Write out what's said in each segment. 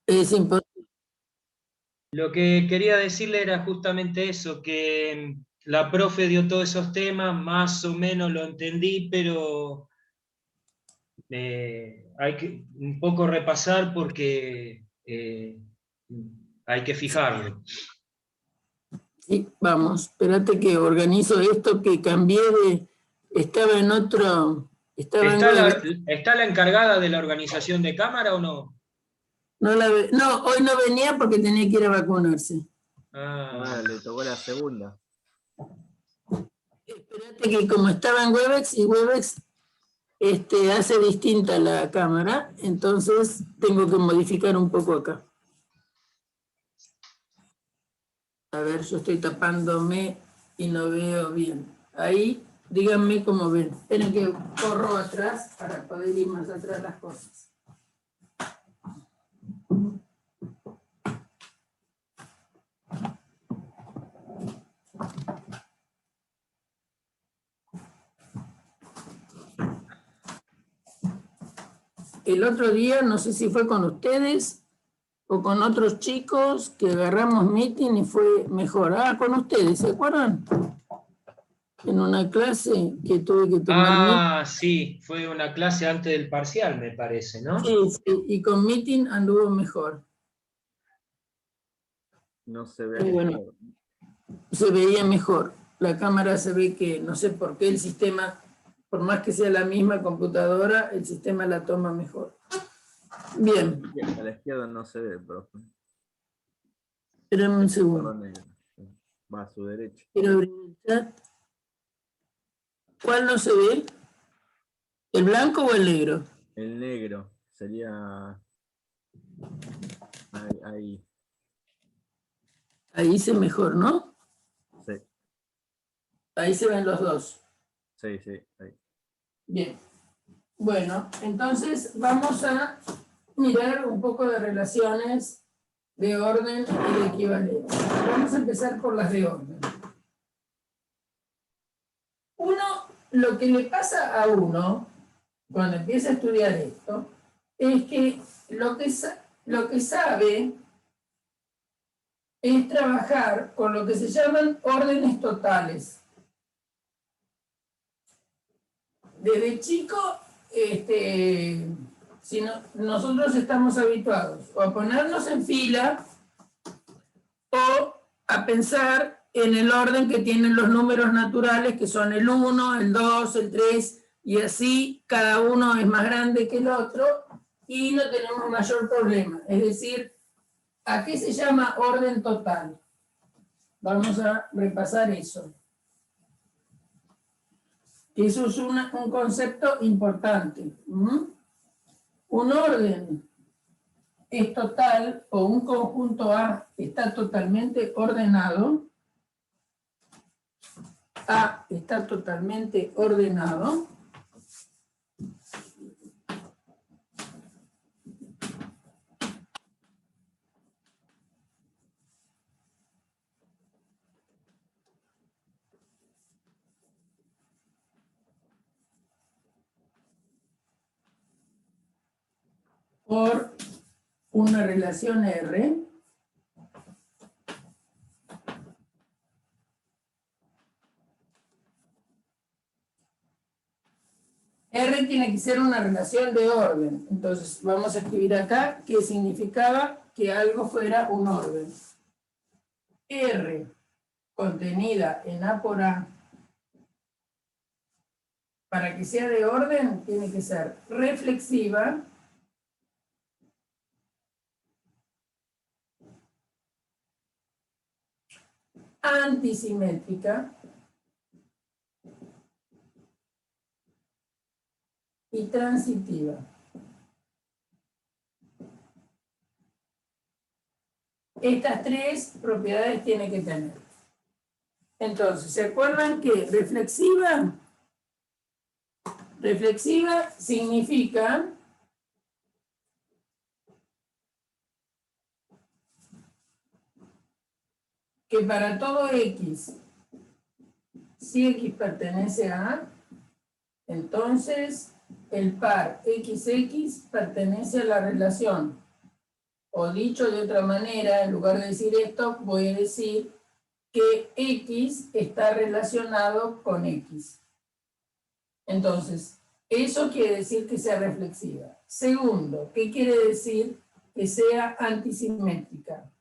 Es importante. Lo que quería decirle era justamente eso, que la profe dio todos esos temas, más o menos lo entendí, pero hay que un poco repasar porque hay que fijarlo. Sí, vamos, espérate que organizo esto, que cambié estaba en otro, estaba en Webex. ¿Está la encargada de la organización de cámara o no? No, hoy no venía porque tenía que ir a vacunarse. Le tocó la segunda. Espérate que como estaba en Webex y Webex hace distinta la cámara, entonces tengo que modificar un poco acá. A ver, yo estoy tapándome y no veo bien. Ahí, díganme cómo ven. Esperen que corro atrás para poder ir más atrás las cosas. El otro día, no sé si fue con ustedes o con otros chicos, que agarramos meeting y fue mejor. Ah, con ustedes, ¿se acuerdan? En una clase que tuve que tomar meeting. Sí, fue una clase antes del parcial, me parece, ¿no? Sí, y con meeting anduvo mejor. No se ve. Pero bueno, se veía mejor. La cámara se ve que, no sé por qué el sistema, por más que sea la misma computadora, el sistema la toma mejor. Bien. A la izquierda no se ve, profe. Espérame un segundo. Va a su derecha. Quiero abrir el chat. ¿Cuál no se ve? ¿El blanco o el negro? El negro sería ahí. Ahí se mejor, ¿no? Sí. Ahí se ven los dos. Sí, ahí. Bien. Bueno, entonces vamos a mirar un poco de relaciones de orden y de equivalencia. Vamos a empezar por las de orden. Lo que le pasa a uno cuando empieza a estudiar esto es que lo que sabe es trabajar con lo que se llaman órdenes totales. Desde chico, si no, nosotros estamos habituados o a ponernos en fila o a pensar en el orden que tienen los números naturales, que son el 1, el 2, el 3, y así cada uno es más grande que el otro y no tenemos mayor problema. Es decir, ¿a qué se llama orden total? Vamos a repasar eso. Eso es un concepto importante. Un orden es total, o un conjunto A está totalmente ordenado. A está totalmente ordenado. Por una relación R. R tiene que ser una relación de orden. Entonces vamos a escribir acá que significaba que algo fuera un orden. R contenida en A por A, para que sea de orden, tiene que ser reflexiva, antisimétrica y transitiva. Estas tres propiedades tiene que tener. Entonces, ¿se acuerdan que reflexiva significa que para todo X, si X pertenece a A, entonces el par XX pertenece a la relación O dicho de otra manera, en lugar de decir esto, voy a decir que X está relacionado con X. Entonces, eso quiere decir que sea reflexiva. Segundo, ¿qué quiere decir que sea antisimétrica?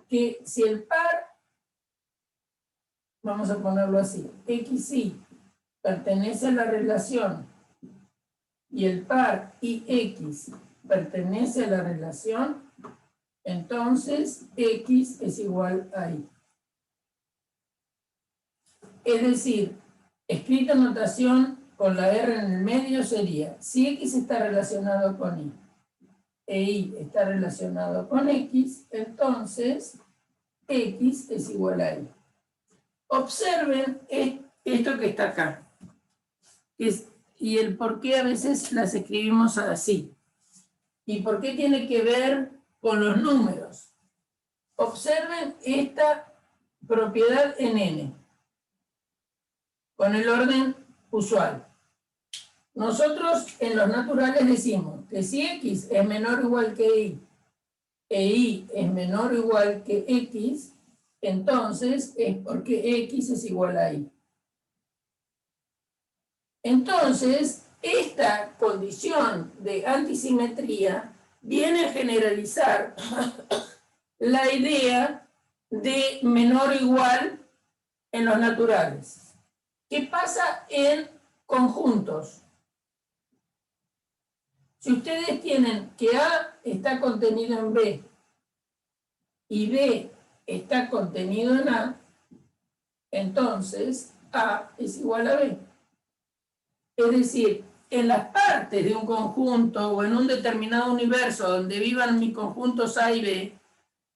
Que si el par, vamos a ponerlo así, XY pertenece a la relación y el par IX pertenece a la relación, entonces X es igual a Y. Es decir, escrita en notación con la R en el medio sería, si X está relacionado con Y e Y está relacionado con X, entonces X es igual a Y. Observen esto que está acá. Y el por qué a veces las escribimos así. Y por qué tiene que ver con los números. Observen esta propiedad en N, con el orden usual. Nosotros en los naturales decimos que si X es menor o igual que Y, e Y es menor o igual que X, entonces es porque X es igual a Y. Entonces, esta condición de antisimetría viene a generalizar la idea de menor o igual en los naturales. ¿Qué pasa en conjuntos? Si ustedes tienen que A está contenido en B y B está contenido en A, entonces A es igual a B. Es decir, en las partes de un conjunto o en un determinado universo donde vivan mis conjuntos A y B,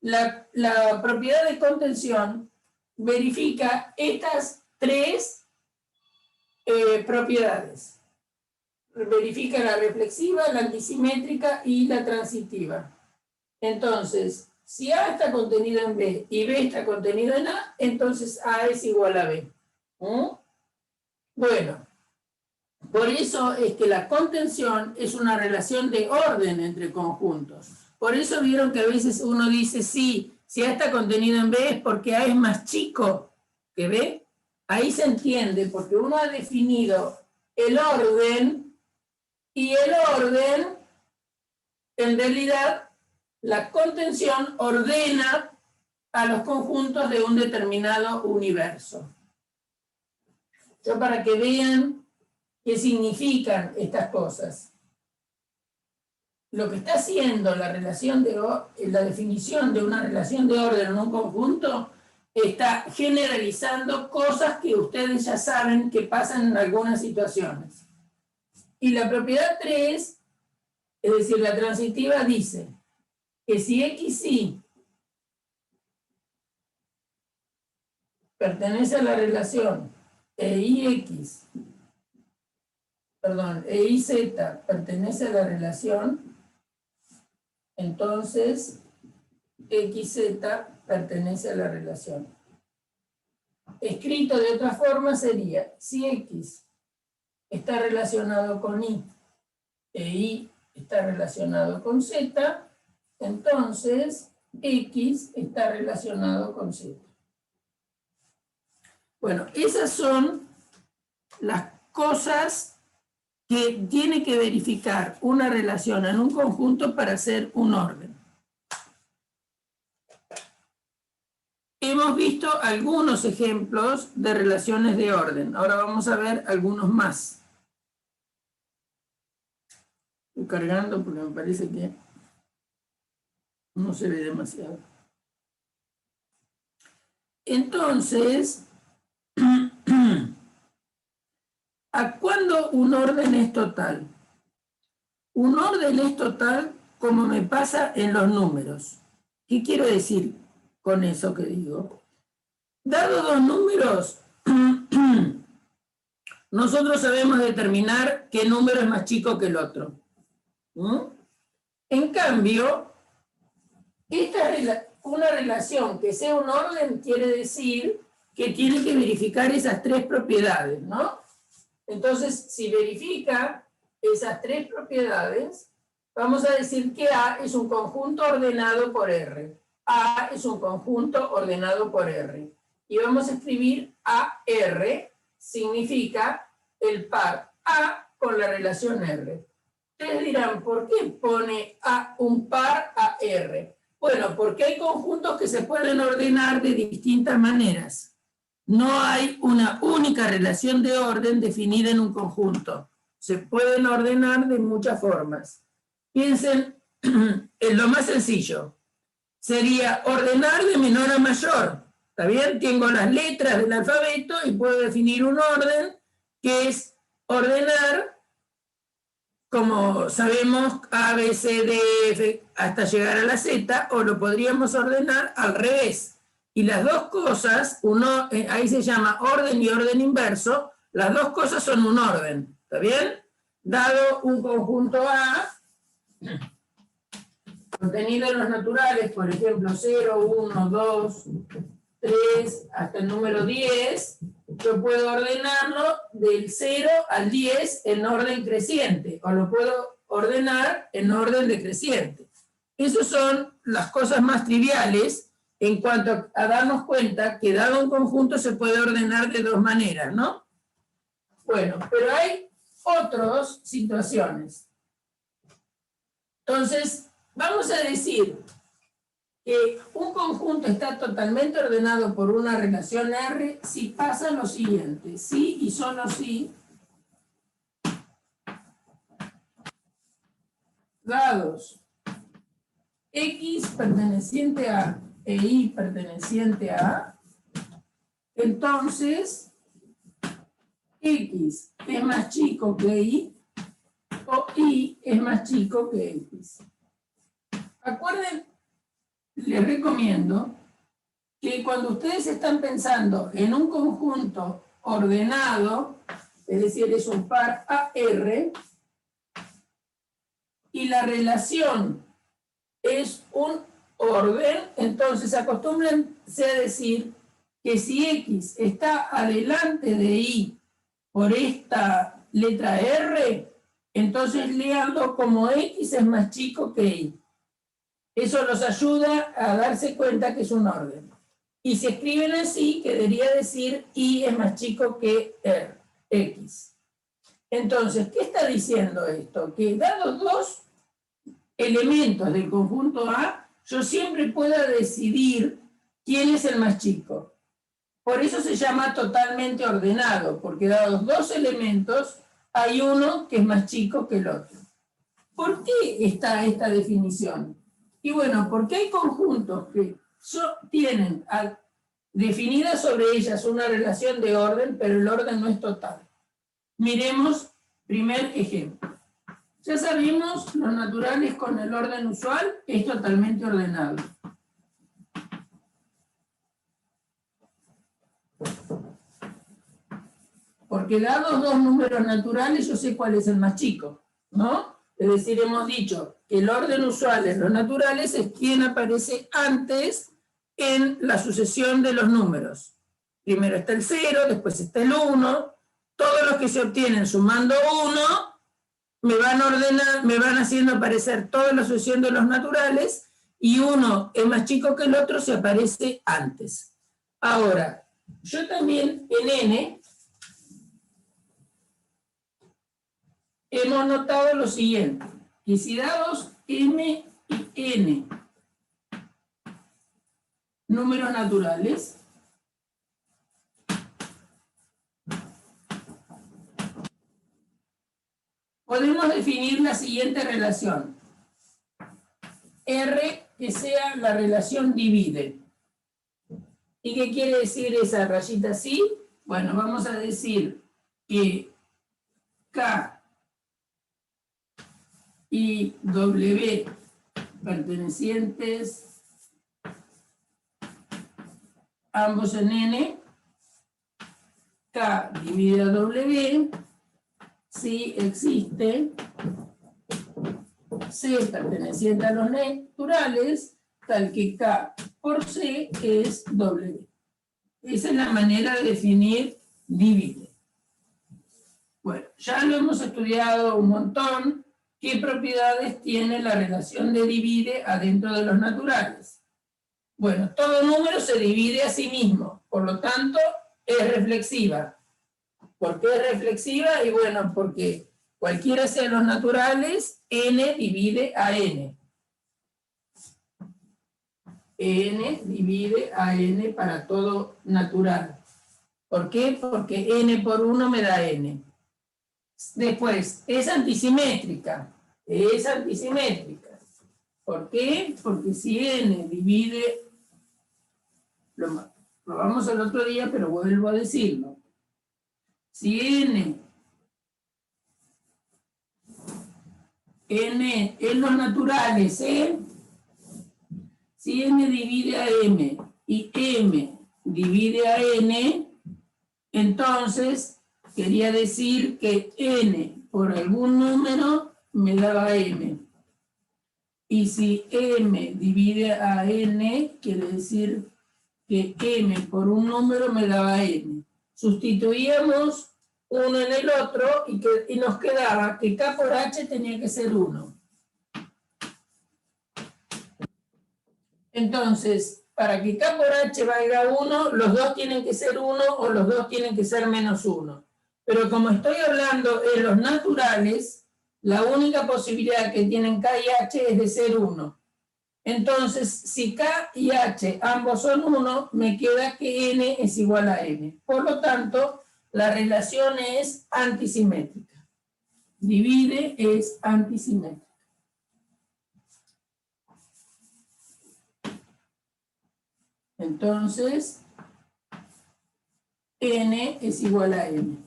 la propiedad de contención verifica estas tres propiedades. Verifica la reflexiva, la antisimétrica y la transitiva. Entonces, si A está contenido en B y B está contenido en A, entonces A es igual a B. Bueno, por eso es que la contención es una relación de orden entre conjuntos. Por eso vieron que a veces uno dice, sí, si A está contenido en B es porque A es más chico que B. Ahí se entiende, porque uno ha definido el orden, y el orden, en realidad, la contención ordena a los conjuntos de un determinado universo. Yo para que vean qué significan estas cosas. Lo que está haciendo la definición de una relación de orden en un conjunto está generalizando cosas que ustedes ya saben que pasan en algunas situaciones. Y la propiedad 3, es decir, la transitiva, dice que si XY pertenece a la relación EIZ pertenece a la relación, entonces XZ pertenece a la relación. Escrito de otra forma sería, si X está relacionado con Y e Y está relacionado con Z, entonces X está relacionado con Z. Bueno, esas son las cosas que tiene que verificar una relación en un conjunto para hacer un orden. Hemos visto algunos ejemplos de relaciones de orden. Ahora vamos a ver algunos más. Estoy cargando porque me parece que no se ve demasiado. Entonces, ¿a cuándo un orden es total? Un orden es total como me pasa en los números. ¿Qué quiero decir con eso que digo? Dado dos números, nosotros sabemos determinar qué número es más chico que el otro. En cambio, una relación que sea un orden quiere decir que tiene que verificar esas tres propiedades, ¿no? Entonces, si verifica esas tres propiedades, Vamos a decir que A es un conjunto ordenado por R. A es un conjunto ordenado por R. Y vamos a escribir AR, significa el par A con la relación R. Ustedes dirán, ¿por qué pone A un par a R? Bueno, porque hay conjuntos que se pueden ordenar de distintas maneras. No hay una única relación de orden definida en un conjunto. Se pueden ordenar de muchas formas. Piensen en lo más sencillo. Sería ordenar de menor a mayor. ¿Está bien? Tengo las letras del alfabeto y puedo definir un orden que es ordenar, como sabemos, A, B, C, D, F, hasta llegar a la Z, o lo podríamos ordenar al revés. Y las dos cosas, ahí se llama orden y orden inverso, las dos cosas son un orden. ¿Está bien? Dado un conjunto A, contenido en los naturales, por ejemplo, 0, 1, 2, 3, hasta el número 10, yo puedo ordenarlo del 0 al 10 en orden creciente, o lo puedo ordenar en orden decreciente. Esas son las cosas más triviales en cuanto a darnos cuenta que dado un conjunto se puede ordenar de dos maneras, ¿no? Bueno, pero hay otras situaciones. Entonces, vamos a decir que un conjunto está totalmente ordenado por una relación R si pasa lo siguiente, sí y solo sí, dados X perteneciente a e Y perteneciente a, entonces X es más chico que Y o Y es más chico que X. Acuérdense, les recomiendo que cuando ustedes están pensando en un conjunto ordenado, es decir, es un par AR, y la relación es un orden, entonces acostúmbrense a decir que si X está adelante de Y por esta letra R, entonces léanlo como X es más chico que Y. Eso los ayuda a darse cuenta que es un orden. Y si escriben así, quedaría decir Y es más chico que X. Entonces, ¿qué está diciendo esto? Que dados dos elementos del conjunto A, yo siempre puedo decidir quién es el más chico. Por eso se llama totalmente ordenado, porque dados dos elementos, hay uno que es más chico que el otro. ¿Por qué está esta definición? Y bueno, porque hay conjuntos que tienen definida sobre ellas una relación de orden, pero el orden no es total. Miremos primer ejemplo. Ya sabemos, los naturales con el orden usual es totalmente ordenado. Porque dados dos números naturales, yo sé cuál es el más chico, ¿no? Es decir, hemos dicho que el orden usual en los naturales es quien aparece antes en la sucesión de los números. Primero está el 0, después está el 1. Todos los que se obtienen sumando 1 me van haciendo aparecer toda la sucesión de los naturales, y uno es más chico que el otro, se aparece antes. Ahora, yo también en N hemos notado lo siguiente, que si dados M y N números naturales, podemos definir la siguiente relación. R que sea la relación divide. ¿Y qué quiere decir esa rayita así? Bueno, vamos a decir que K y W pertenecientes ambos en N, K divide a W, si existe C perteneciente a los naturales, tal que K por C es W. Esa es la manera de definir divide. Bueno, ya lo hemos estudiado un montón, ¿qué propiedades tiene la relación de divide adentro de los naturales? Bueno, todo número se divide a sí mismo, por lo tanto, es reflexiva. ¿Por qué es reflexiva? Y bueno, porque cualquiera sea los naturales, n divide a n. N divide a n para todo natural. ¿Por qué? Porque n por 1 me da n. Después, es antisimétrica. Es antisimétrica. ¿Por qué? Porque si n divide... Lo vamos al otro día, pero vuelvo a decirlo. Si n en los naturales, si n divide a m y m divide a n, entonces quería decir que n por algún número me daba m. Y si m divide a n, quiere decir que m por un número me daba n. Sustituíamos uno en el otro y nos quedaba que k por h tenía que ser 1. Entonces, para que k por h valga 1, los dos tienen que ser 1 o los dos tienen que ser menos 1. Pero como estoy hablando en los naturales, la única posibilidad que tienen k y h es de ser 1. Entonces, si k y h ambos son 1, me queda que n es igual a m. Por lo tanto, la relación es antisimétrica. Divide es antisimétrica. Entonces, n es igual a m.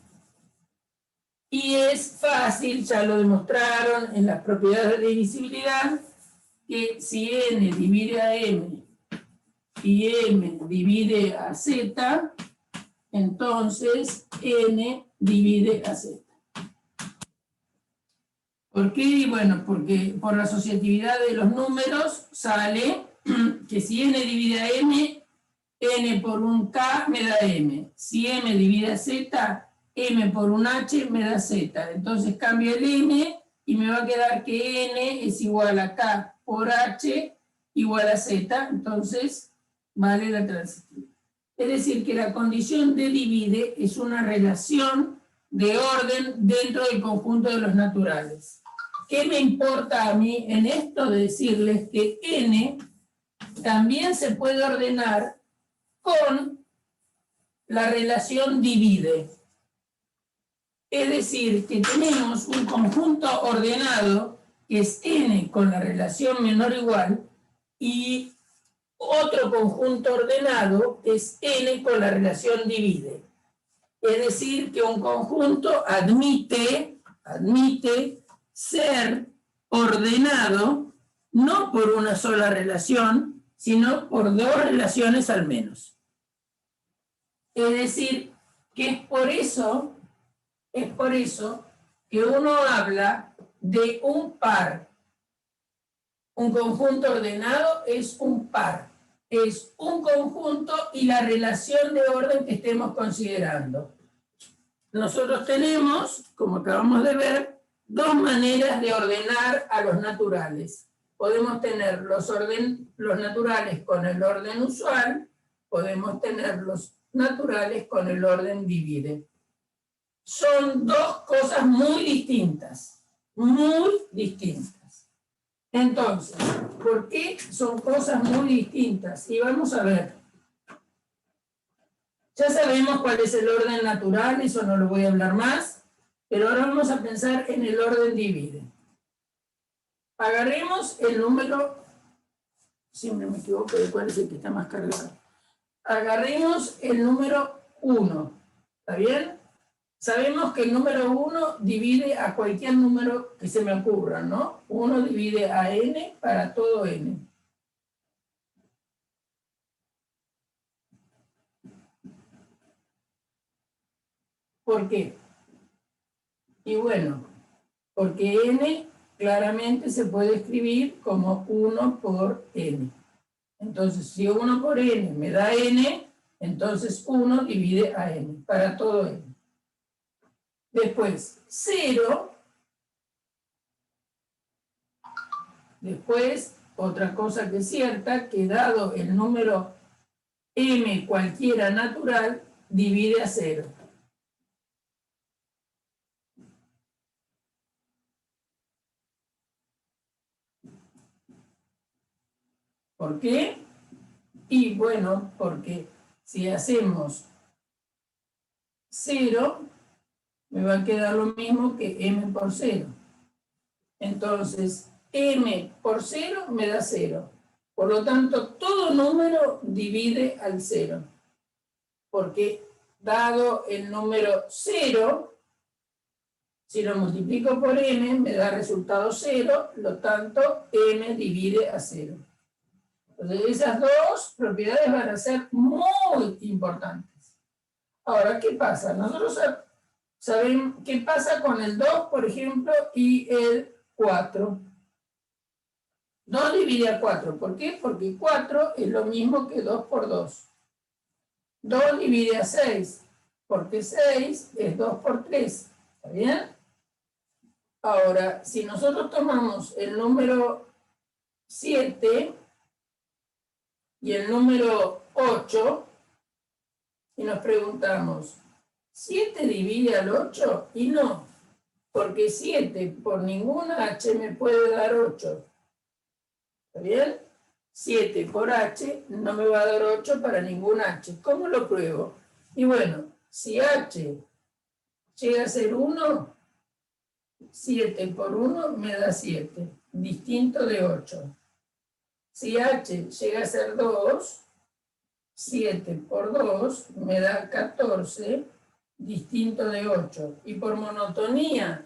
Y es fácil, ya lo demostraron en las propiedades de divisibilidad, que si n divide a m y m divide a z, entonces n divide a z. ¿Por qué? Bueno, porque por la asociatividad de los números sale que si n divide a m, n por un k me da m. Si m divide a z, m por un h me da z. Entonces cambio el m y me va a quedar que n es igual a k por h igual a z. Entonces vale la transitiva. Es decir, que la condición de divide es una relación de orden dentro del conjunto de los naturales. ¿Qué me importa a mí en esto de decirles que n también se puede ordenar con la relación divide? Es decir, que tenemos un conjunto ordenado que es n con la relación menor o igual y otro conjunto ordenado es n con la relación divide. Es decir, que un conjunto admite ser ordenado no por una sola relación, sino por dos relaciones al menos. Es decir, que es por eso que uno habla de un par. Un conjunto ordenado es un par. Es un conjunto y la relación de orden que estemos considerando. Nosotros tenemos, como acabamos de ver, dos maneras de ordenar a los naturales. Podemos tener los naturales con el orden usual, podemos tener los naturales con el orden divide. Son dos cosas muy distintas, muy distintas. Entonces, ¿por qué son cosas muy distintas? Y vamos a ver. Ya sabemos cuál es el orden natural, eso no lo voy a hablar más, pero ahora vamos a pensar en el orden divide. Agarremos el número, siempre me equivoco de cuál es el que está más cargado. Agarremos el número 1, ¿está bien? Sabemos que el número 1 divide a cualquier número que se me ocurra, ¿no? 1 divide a n para todo n. ¿Por qué? Y bueno, porque n claramente se puede escribir como 1 por n. Entonces, si 1 por n me da n, entonces 1 divide a n para todo n. Después, 0 Después, otra cosa que es cierta, que dado el número m cualquiera natural, divide a 0. ¿Por qué? Y bueno, porque si hacemos 0, me va a quedar lo mismo que m por 0. Entonces, m por 0 me da 0. Por lo tanto, todo número divide al 0. Porque dado el número 0, si lo multiplico por m, me da resultado 0, lo tanto, m divide a 0. Entonces, esas dos propiedades van a ser muy importantes. Ahora, ¿qué pasa? Nosotros sabemos qué pasa con el 2, por ejemplo, y el 4. 2 divide a 4. ¿Por qué? Porque 4 es lo mismo que 2 por 2. 2 divide a 6, porque 6 es 2 por 3. ¿Está bien? Ahora, si nosotros tomamos el número 7 y el número 8 y nos preguntamos, ¿7 divide al 8? Y no, porque 7 por ninguna h me puede dar 8. ¿Está bien? 7 por h no me va a dar 8 para ningún h. ¿Cómo lo pruebo? Y bueno, si h llega a ser 1, 7 por 1 me da 7, distinto de 8. Si h llega a ser 2, 7 por 2 me da 14, distinto de 8. Y por monotonía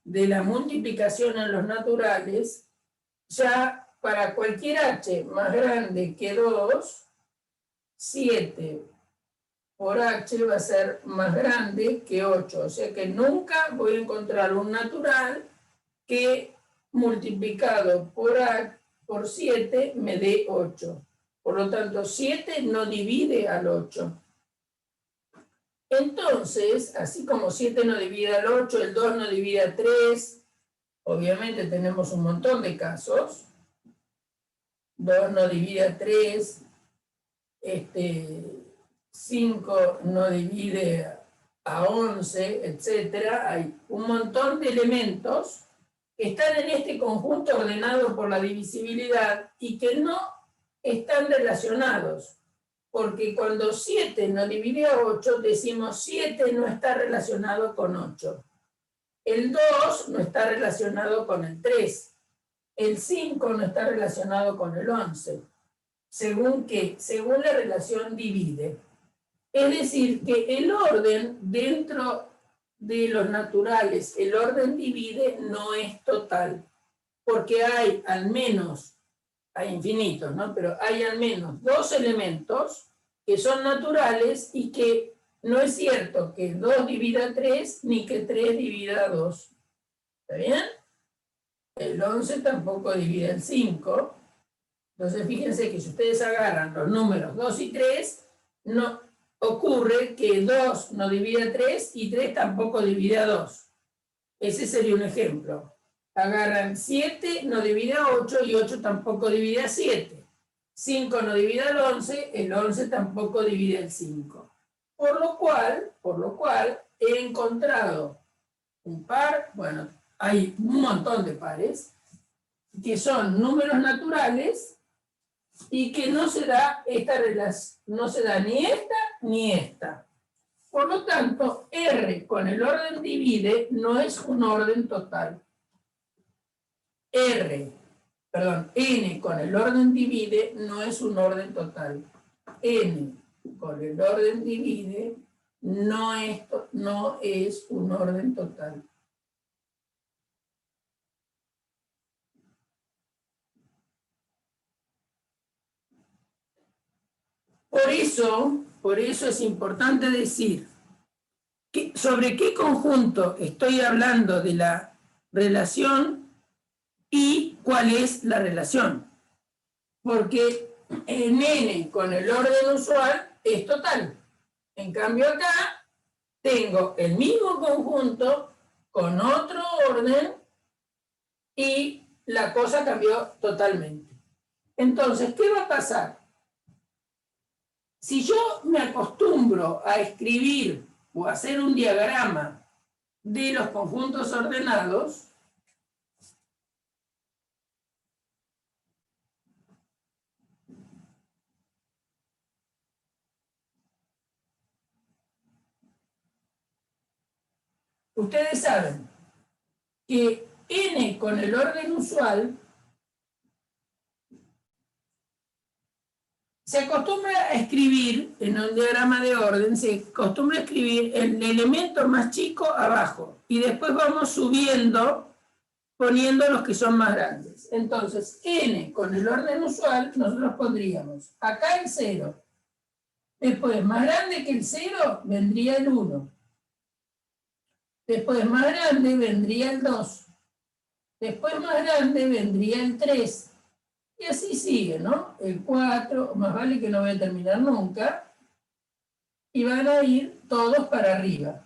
de la multiplicación en los naturales, ya para cualquier h más grande que 2, 7 por h va a ser más grande que 8. O sea que nunca voy a encontrar un natural que multiplicado por 7 me dé 8. Por lo tanto, 7 no divide al 8. Entonces, así como 7 no divide al 8, el 2 no divide a 3, obviamente tenemos un montón de casos. 2 no divide a 3, 5 no divide a 11, etc. Hay un montón de elementos que están en este conjunto ordenado por la divisibilidad y que no están relacionados. Porque cuando 7 no divide a 8, decimos 7 no está relacionado con 8. El 2 no está relacionado con el 3. El 5 no está relacionado con el 11. ¿Según qué? Según la relación divide. Es decir, que el orden dentro de los naturales, el orden divide no es total. Porque hay al menos, hay infinitos, ¿no? Pero hay al menos 2 elementos que son naturales y que no es cierto que 2 divida a 3 ni que 3 divida a 2. ¿Está bien? El 11 tampoco divide el 5. Entonces fíjense que si ustedes agarran los números 2 y 3, no ocurre que 2 no divide a 3 y 3 tampoco divide a 2. Ese sería un ejemplo. Agarran 7, no divide a 8 y 8 tampoco divide a 7. 5 no divide al 11, el 11 tampoco divide al 5. Por lo cual he encontrado un par, bueno, hay un montón de pares, que son números naturales y que no se da esta relación, no se da ni esta ni esta. Por lo tanto, R con el orden divide no es un orden total. N con el orden divide no es un orden total. N con el orden divide no es un orden total. Por eso es importante decir sobre qué conjunto estoy hablando de la relación y cuál es la relación. Porque en N con el orden usual es total. En cambio acá tengo el mismo conjunto con otro orden y la cosa cambió totalmente. Entonces, ¿qué va a pasar? Si yo me acostumbro a escribir o a hacer un diagrama de los conjuntos ordenados, ustedes saben que n con el orden usual se acostumbra a escribir, en un diagrama de orden, se acostumbra a escribir el elemento más chico abajo y después vamos subiendo, poniendo los que son más grandes. Entonces, n con el orden usual, nosotros pondríamos acá el 0. Después, más grande que el 0, vendría el 1. Después, más grande, vendría el 2. Después, más grande, vendría el 3. Y así sigue, ¿no? El 4, más vale que no voy a terminar nunca. Y van a ir todos para arriba.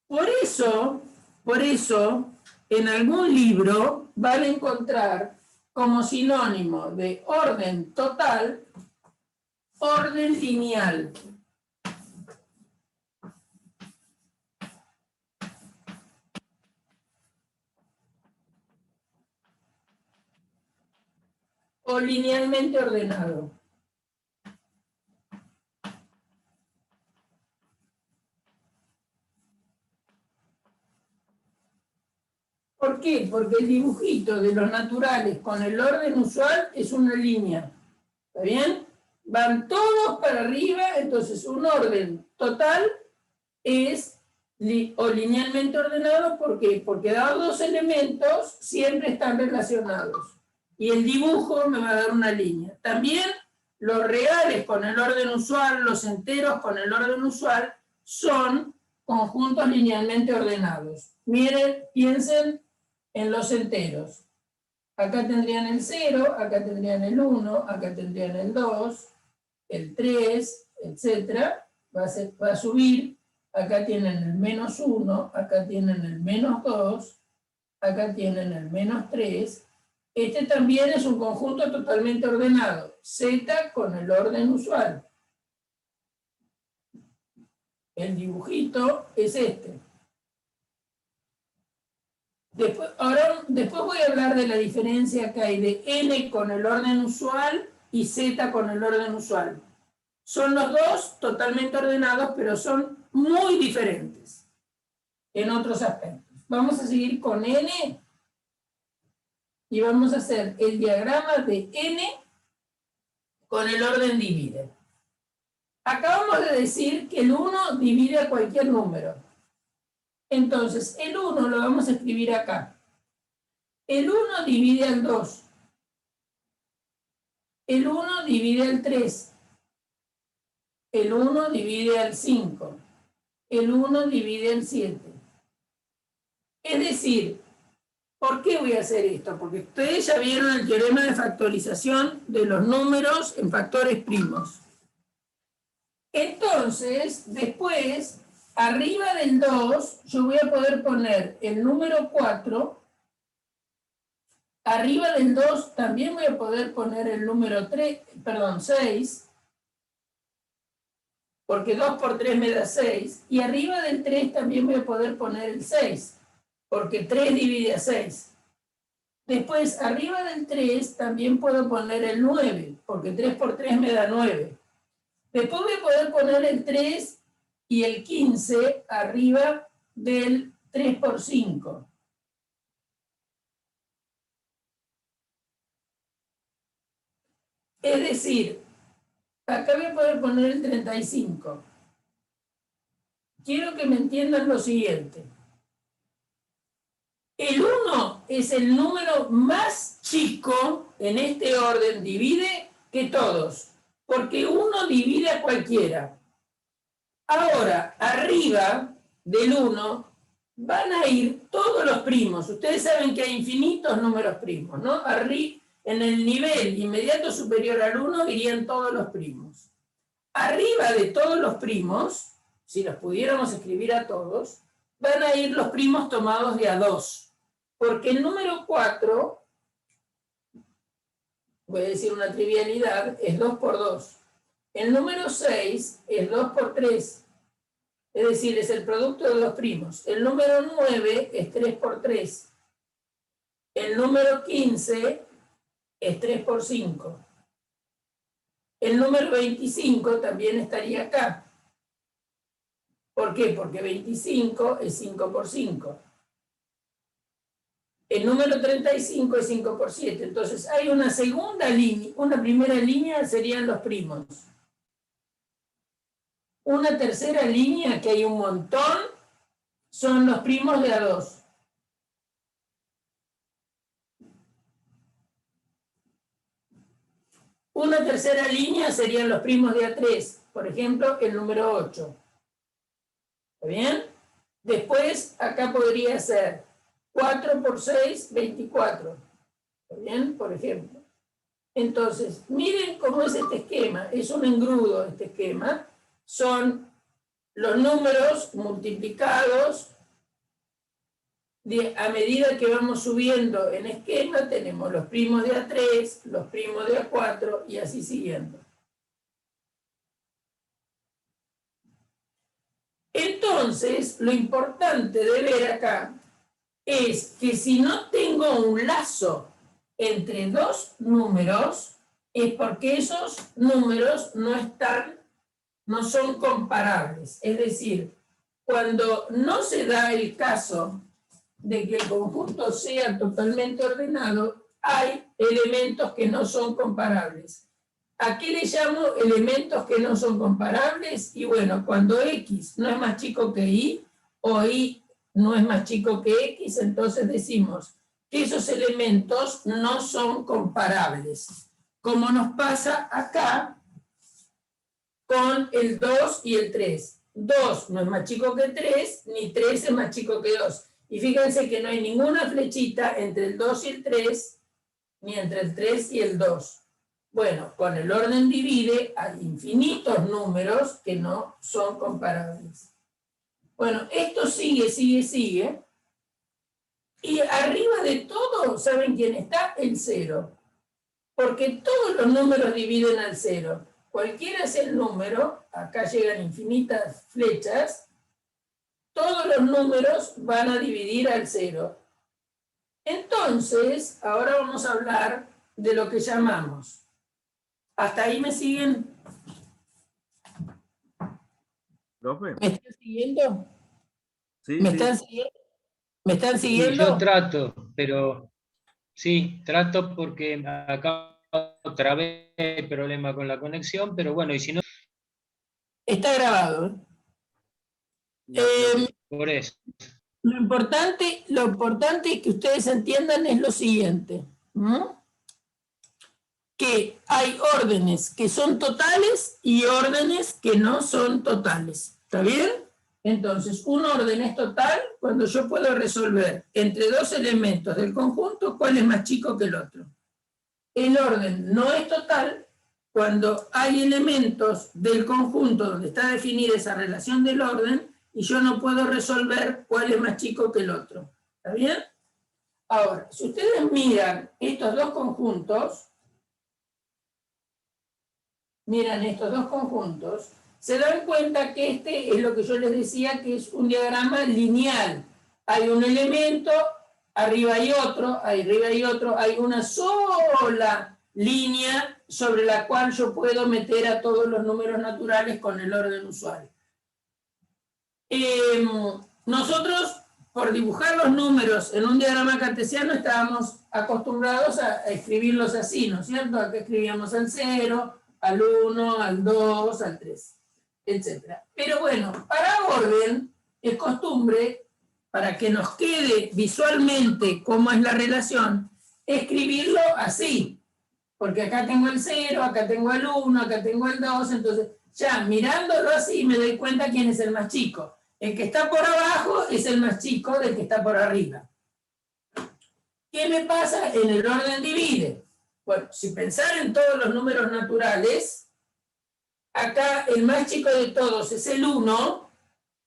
Por eso, en algún libro van a encontrar como sinónimo de orden total, orden lineal. O linealmente ordenado. ¿Por qué? Porque el dibujito de los naturales con el orden usual es una línea. ¿Está bien? Van todos para arriba, entonces un orden total es o linealmente ordenado. ¿Por qué? Porque dados dos elementos siempre están relacionados. Y el dibujo me va a dar una línea. También los reales con el orden usual, los enteros con el orden usual, son conjuntos linealmente ordenados. Miren, piensen en los enteros. Acá tendrían el 0, acá tendrían el 1, acá tendrían el 2, el 3, etc. Va a subir. Acá tienen el menos 1, acá tienen el menos 2, acá tienen el menos 3. Este también es un conjunto totalmente ordenado. Z con el orden usual. El dibujito es este. Después voy a hablar de la diferencia que hay de n con el orden usual y z con el orden usual. Son los dos totalmente ordenados, pero son muy diferentes en otros aspectos. Vamos a seguir con n y vamos a hacer el diagrama de n con el orden divide. Acabamos de decir que el 1 divide a cualquier número. Entonces, el 1 lo vamos a escribir acá. El 1 divide al 2. El 1 divide al 3. El 1 divide al 5. El 1 divide al 7. Es decir, ¿por qué voy a hacer esto? Porque ustedes ya vieron el teorema de factorización de los números en factores primos. Entonces, después, arriba del 2, yo voy a poder poner el número 4. Arriba del 2 también voy a poder poner el número 6. Porque 2 por 3 me da 6. Y arriba del 3 también voy a poder poner el 6. Porque 3 divide a 6. Después, arriba del 3 también puedo poner el 9. Porque 3 por 3 me da 9. Después voy a poder poner el 3 y el 15 arriba del 3 por 5. Es decir, acá voy a poder poner el 35. Quiero que me entiendan lo siguiente. El 1 es el número más chico en este orden, divide que todos. Porque 1 divide a cualquiera. Ahora, arriba del 1 van a ir todos los primos. Ustedes saben que hay infinitos números primos, ¿no? En el nivel inmediato superior al 1 irían todos los primos. Arriba de todos los primos, si los pudiéramos escribir a todos, van a ir los primos tomados de a 2. Porque el número 4 voy a decir una trivialidad, es 2 por 2. El número 6 es 2 por 3, es decir, es el producto de dos primos. El número 9 es 3 por 3. El número 15 es 3 por 5. El número 25 también estaría acá. ¿Por qué? Porque 25 es 5 por 5. El número 35 es 5 por 7. Entonces hay una segunda línea, una primera línea serían los primos. Una tercera línea, que hay un montón, son los primos de A2. Una tercera línea serían los primos de A3, por ejemplo, el número 8. ¿Está bien? Después, acá podría ser 4 por 6, 24. ¿Está bien? Por ejemplo. Entonces, miren cómo es este esquema. Es un engrudo este esquema. Son los números multiplicados a medida que vamos subiendo en esquema. Tenemos los primos de A3, los primos de A4 y así siguiendo. Entonces, lo importante de ver acá es que si no tengo un lazo entre dos números, es porque esos números no son comparables. Es decir, cuando no se da el caso de que el conjunto sea totalmente ordenado, hay elementos que no son comparables. ¿A qué le llamo elementos que no son comparables? Y bueno, cuando X no es más chico que Y, o Y no es más chico que X, entonces decimos que esos elementos no son comparables. Como nos pasa acá con el 2 y el 3. 2 no es más chico que 3, ni 3 es más chico que 2. Y fíjense que no hay ninguna flechita entre el 2 y el 3, ni entre el 3 y el 2. Bueno, con el orden divide hay infinitos números que no son comparables. Bueno, esto sigue. Y arriba de todo, ¿saben quién está? El 0. Porque todos los números dividen al 0. Cualquiera sea el número, acá llegan infinitas flechas, todos los números van a dividir al 0. Entonces, ahora vamos a hablar de lo que llamamos. ¿Hasta ahí me siguen? ¿Profe? ¿Me están siguiendo? Sí, ¿Me sí. están siguiendo? ¿Me están Sí, siguiendo? yo trato, pero sí, trato porque acá otra vez hay problema con la conexión, pero bueno, y si no, Está grabado. por eso. Lo importante es que ustedes entiendan es lo siguiente. Que hay órdenes que son totales y órdenes que no son totales. ¿Está bien? Entonces, un orden es total cuando yo puedo resolver entre dos elementos del conjunto cuál es más chico que el otro. El orden no es total cuando hay elementos del conjunto donde está definida esa relación del orden y yo no puedo resolver cuál es más chico que el otro. ¿Está bien? Ahora, si ustedes miran estos dos conjuntos, se dan cuenta que este es lo que yo les decía que es un diagrama lineal. Hay un elemento, arriba hay otro, hay una sola línea sobre la cual yo puedo meter a todos los números naturales con el orden usual. Nosotros, por dibujar los números en un diagrama cartesiano, estábamos acostumbrados a escribirlos así, ¿no es cierto? Acá escribíamos al 0, al 1, al 2, al 3, etc. Pero bueno, para orden es costumbre, para que nos quede visualmente cómo es la relación, escribirlo así. Porque acá tengo el 0, acá tengo el 1, acá tengo el 2, entonces ya mirándolo así me doy cuenta quién es el más chico. El que está por abajo es el más chico del que está por arriba. ¿Qué me pasa en el orden divide? Bueno, si pensar en todos los números naturales, acá el más chico de todos es el 1,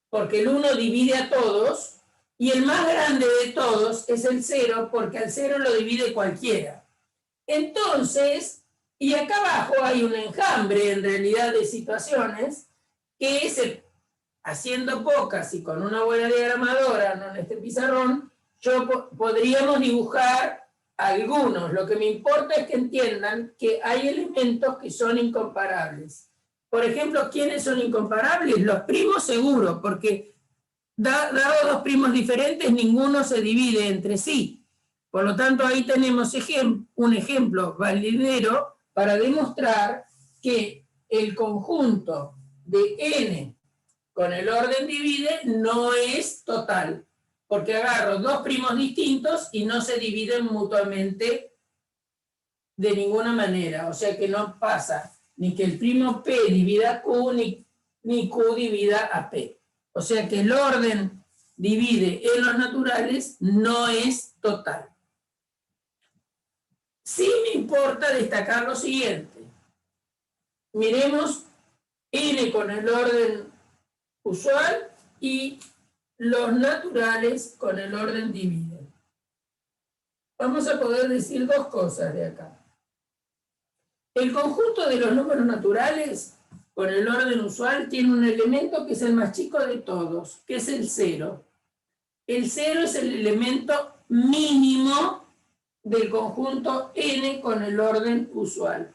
porque el 1 divide a todos, y el más grande de todos es el 0, porque al 0 lo divide cualquiera. Entonces, y acá abajo hay un enjambre en realidad de situaciones que es haciendo pocas y con una buena diagramadora, no en este pizarrón, podríamos dibujar algunos. Lo que me importa es que entiendan que hay elementos que son incomparables. Por ejemplo, ¿quiénes son incomparables? Los primos seguro, porque dado dos primos diferentes, ninguno se divide entre sí. Por lo tanto, ahí tenemos un ejemplo validero para demostrar que el conjunto de n con el orden divide no es total, porque agarro dos primos distintos y no se dividen mutuamente de ninguna manera. O sea que no pasa ni que el primo P divida a Q, ni Q divida a P. O sea que el orden divide en los naturales no es total. Sí me importa destacar lo siguiente. Miremos n con el orden usual y los naturales con el orden divide. Vamos a poder decir dos cosas de acá. El conjunto de los números naturales con el orden usual tiene un elemento que es el más chico de todos, que es el 0. El 0 es el elemento mínimo del conjunto n con el orden usual.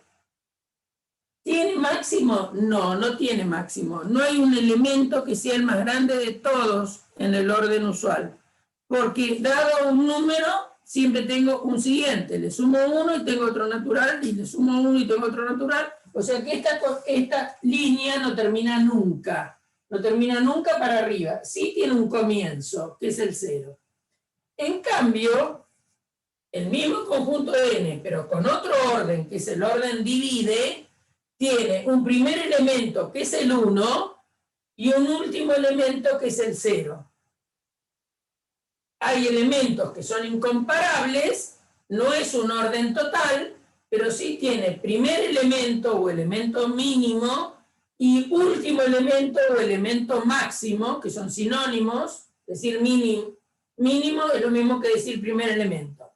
¿Tiene máximo? No, no tiene máximo. No hay un elemento que sea el más grande de todos en el orden usual. Porque dado un número, siempre tengo un siguiente. Le sumo uno y tengo otro natural, y le sumo uno y tengo otro natural. O sea que esta línea no termina nunca. No termina nunca para arriba. Sí tiene un comienzo, que es el 0. En cambio, el mismo conjunto de n, pero con otro orden, que es el orden divide, tiene un primer elemento que es el 1 y un último elemento que es el 0. Hay elementos que son incomparables, no es un orden total, pero sí tiene primer elemento o elemento mínimo y último elemento o elemento máximo, que son sinónimos, es decir, mínimo es lo mismo que decir primer elemento.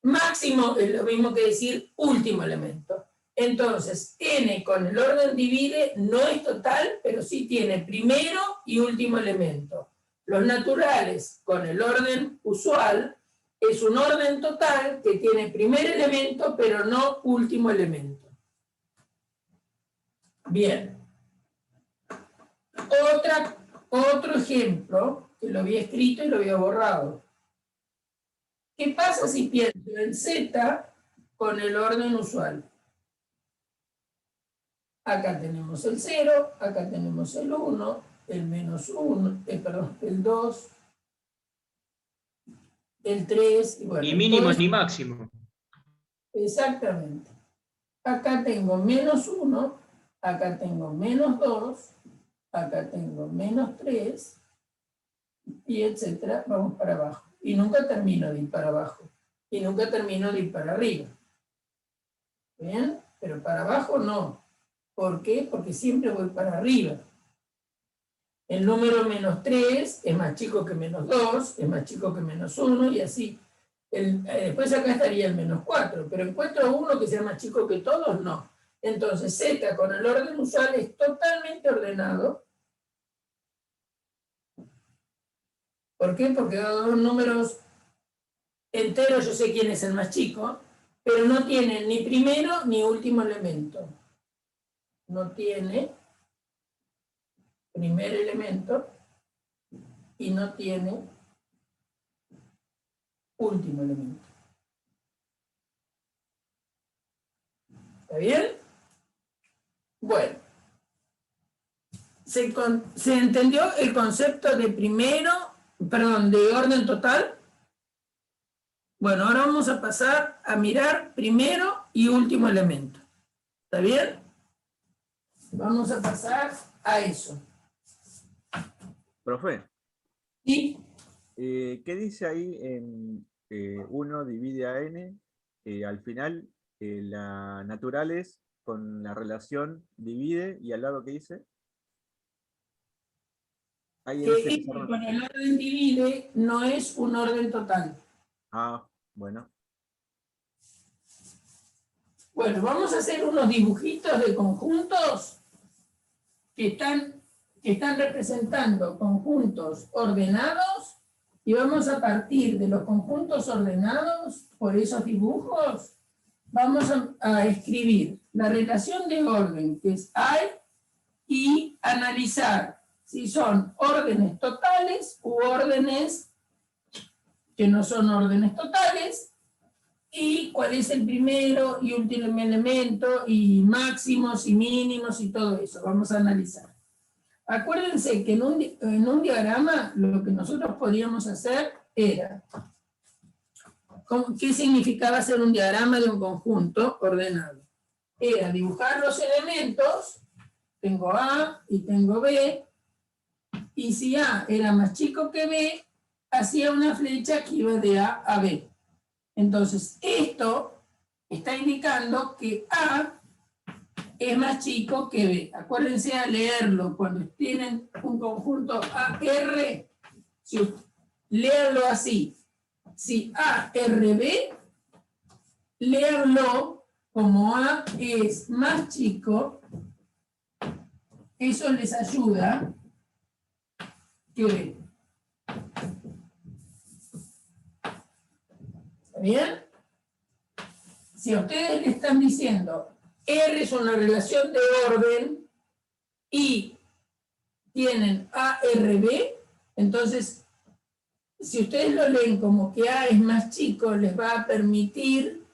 Máximo es lo mismo que decir último elemento. Entonces, n con el orden divide no es total, pero sí tiene primero y último elemento. Los naturales con el orden usual es un orden total que tiene primer elemento, pero no último elemento. Bien. Otro ejemplo, que lo había escrito y lo había borrado. ¿Qué pasa si pienso en z con el orden usual? Acá tenemos el 0, acá tenemos el 1, el menos 1, el 2, el 3, y bueno. Ni mínimo ni máximo. Exactamente. Acá tengo menos 1, acá tengo menos 2, acá tengo menos 3, y etcétera, vamos para abajo. Y nunca termino de ir para abajo. Y nunca termino de ir para arriba. ¿Bien? Pero para abajo no. ¿Por qué? Porque siempre voy para arriba. El número menos 3 es más chico que menos 2, es más chico que menos 1, y así. Después acá estaría el menos 4, pero encuentro uno que sea más chico que todos, no. Entonces z con el orden usual es totalmente ordenado. ¿Por qué? Porque dado dos números enteros yo sé quién es el más chico, pero no tiene ni primero ni último elemento. No tiene primer elemento y no tiene último elemento. ¿Está bien? Bueno. ¿Se entendió el concepto de de orden total? Bueno, ahora vamos a pasar a mirar primero y último elemento. ¿Está bien? Vamos a pasar a eso. Profe, ¿Sí? ¿qué dice ahí en 1 divide a n? Al final, la naturales con la relación divide, y al lado, ¿qué dice? Ahí en ese Que pizarrón. con el orden divide no es un orden total. Ah, bueno. Bueno, vamos a hacer unos dibujitos de conjuntos que están representando conjuntos ordenados, y vamos a partir de los conjuntos ordenados, por esos dibujos, vamos a escribir la relación de orden que hay y analizar si son órdenes totales u órdenes que no son órdenes totales, y cuál es el primero y último elemento, y máximos y mínimos y todo eso. Vamos a analizar. Acuérdense que en un diagrama lo que nosotros podíamos hacer era, ¿qué significaba hacer un diagrama de un conjunto ordenado? Era dibujar los elementos, tengo A y tengo B, y si A era más chico que B, hacía una flecha que iba de A a B. Entonces, esto está indicando que A es más chico que B. Acuérdense a leerlo. Cuando tienen un conjunto AR, léanlo así. Si ARB, léanlo como A es más chico. Eso les ayuda que B. ¿Está bien? Si a ustedes le están diciendo R es una relación de orden y tienen ARB, entonces, si ustedes lo leen como que A es más chico, les va a permitir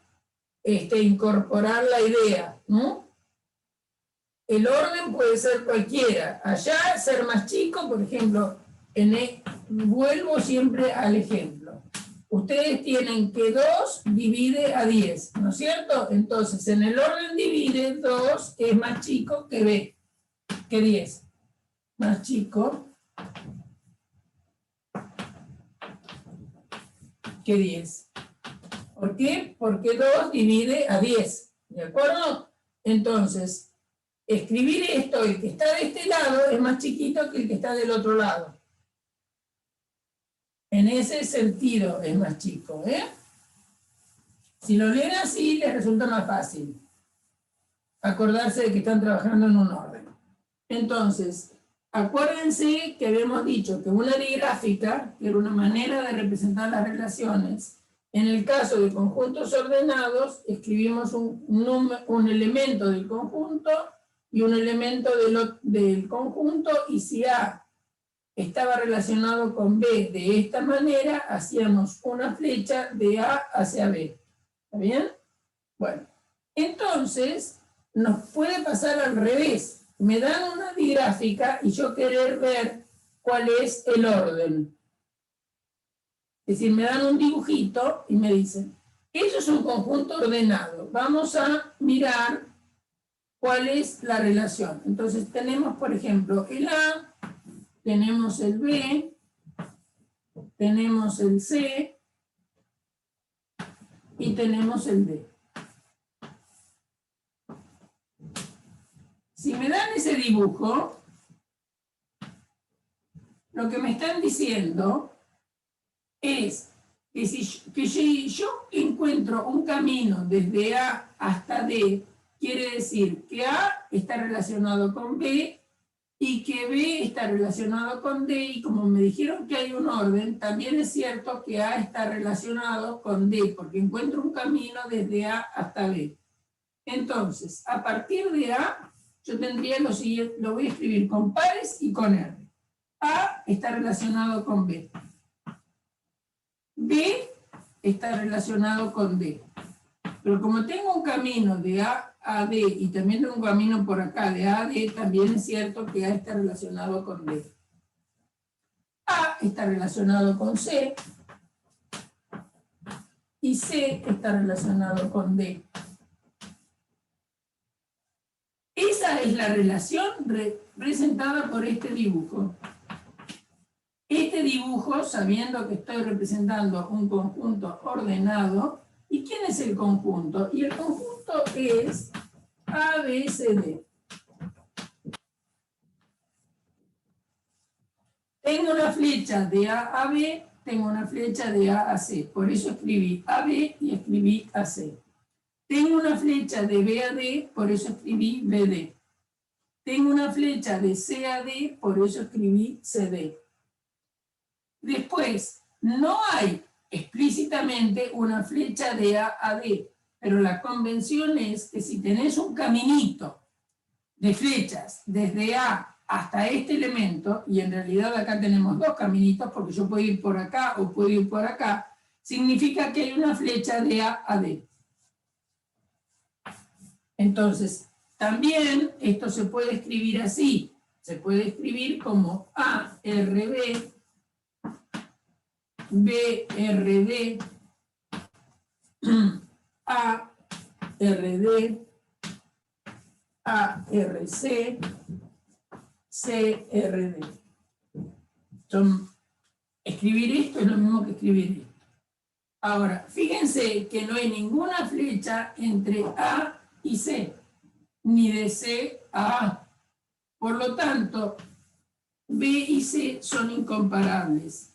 incorporar la idea, ¿no? El orden puede ser cualquiera. Allá, ser más chico, por ejemplo, vuelvo siempre al ejemplo. Ustedes tienen que 2 divide a 10, ¿no es cierto? Entonces, en el orden divide, 2 es más chico que B, que 10. Más chico que 10. ¿Por qué? Porque 2 divide a 10, ¿de acuerdo? Entonces, escribir esto, el que está de este lado es más chiquito que el que está del otro lado. En ese sentido es más chico, ¿eh? Si lo leen así, les resulta más fácil acordarse de que están trabajando en un orden. Entonces, acuérdense que habíamos dicho que una digráfica, que era una manera de representar las relaciones, en el caso de conjuntos ordenados, escribimos un elemento del conjunto y un elemento del conjunto, y si A estaba relacionado con B de esta manera, hacíamos una flecha de A hacia B. ¿Está bien? Bueno, entonces nos puede pasar al revés. Me dan una digráfica y yo querer ver cuál es el orden. Es decir, me dan un dibujito y me dicen, eso es un conjunto ordenado. Vamos a mirar cuál es la relación. Entonces tenemos, por ejemplo, el A, tenemos el B, tenemos el C y tenemos el D. Si me dan ese dibujo, lo que me están diciendo es que si yo encuentro un camino desde A hasta D, quiere decir que A está relacionado con B y que B está relacionado con D, y como me dijeron que hay un orden, también es cierto que A está relacionado con D, porque encuentro un camino desde A hasta B. Entonces, a partir de A, yo tendría lo siguiente, lo voy a escribir con pares y con R. A está relacionado con B. B está relacionado con D. Pero como tengo un camino de A a D y también tengo un camino por acá de A a D, también es cierto que A está relacionado con D. A está relacionado con C y C está relacionado con D. Esa es la relación representada por este dibujo. Este dibujo, sabiendo que estoy representando un conjunto ordenado, ¿y quién es el conjunto? Y el conjunto es A, B, C, D. Tengo una flecha de A a B, tengo una flecha de A a C. Por eso escribí AB y escribí AC. Tengo una flecha de B a D, por eso escribí BD. Tengo una flecha de C a D, por eso escribí CD. Después, no hay explícitamente una flecha de A a D, pero la convención es que si tenés un caminito de flechas desde A hasta este elemento, y en realidad acá tenemos dos caminitos, porque yo puedo ir por acá o puedo ir por acá, significa que hay una flecha de A a D. Entonces, también esto se puede escribir así, se puede escribir como ARB, BRD, ARD, ARC, CRD. Escribir esto es lo mismo que escribir esto. Ahora, fíjense que no hay ninguna flecha entre A y C, ni de C a A. Por lo tanto, B y C son incomparables.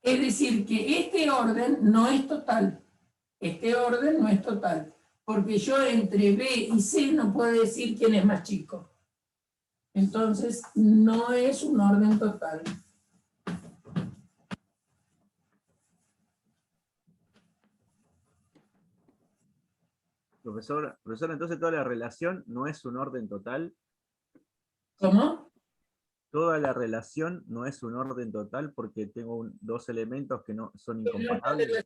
Es decir, que este orden no es total. Este orden no es total. Porque yo entre B y C no puedo decir quién es más chico. Entonces, no es un orden total. Profesor, entonces toda la relación no es un orden total. ¿Cómo? Toda la relación no es un orden total porque tengo dos elementos que no son incomparables.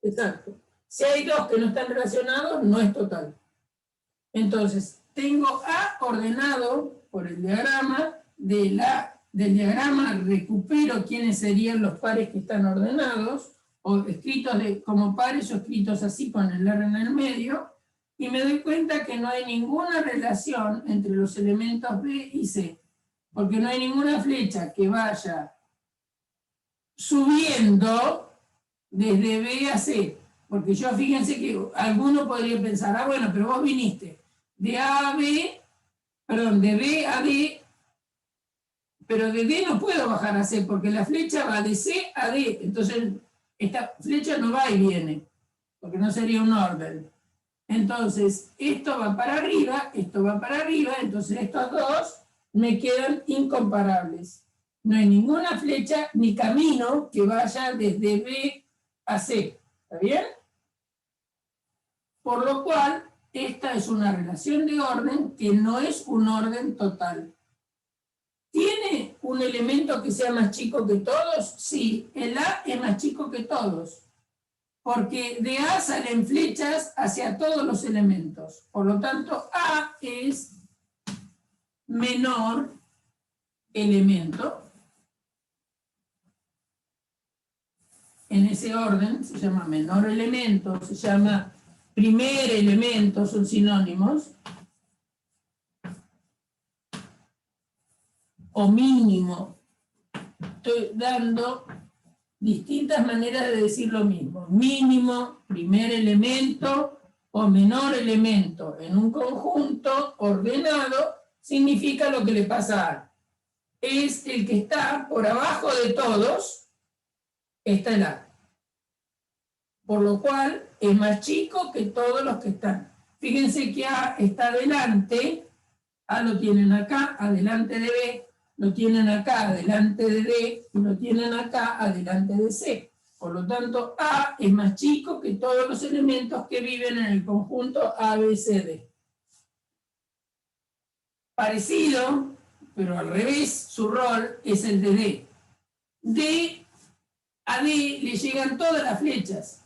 Exacto. Si hay dos que no están relacionados, no es total. Entonces, tengo A ordenado por el diagrama, del diagrama recupero quiénes serían los pares que están ordenados, o escritos como pares o escritos así con el R en el medio, y me doy cuenta que no hay ninguna relación entre los elementos B y C, porque no hay ninguna flecha que vaya subiendo desde B a C, porque yo fíjense que alguno podría pensar, bueno, pero vos viniste de A a B, perdón, de B a D, pero de D no puedo bajar a C, porque la flecha va de C a D, entonces esta flecha no va y viene, porque no sería un orden. Entonces, esto va para arriba, entonces estos dos me quedan incomparables. No hay ninguna flecha ni camino que vaya desde B a C, ¿está bien? Por lo cual, esta es una relación de orden que no es un orden total. ¿Tiene un elemento que sea más chico que todos? Sí, el A es más chico que todos, porque de A salen flechas hacia todos los elementos. Por lo tanto, A es menor elemento. En ese orden se llama menor elemento, se llama primer elemento, son sinónimos. O mínimo. Estoy dando distintas maneras de decir lo mismo. Mínimo, primer elemento o menor elemento en un conjunto ordenado significa lo que le pasa a A. Es el que está por abajo de todos, está el A. Por lo cual es más chico que todos los que están. Fíjense que A está adelante, A lo tienen acá, adelante de B, lo tienen acá adelante de D y lo tienen acá adelante de C. Por lo tanto, A es más chico que todos los elementos que viven en el conjunto ABCD. Parecido, pero al revés, su rol es el de D. D a D le llegan todas las flechas.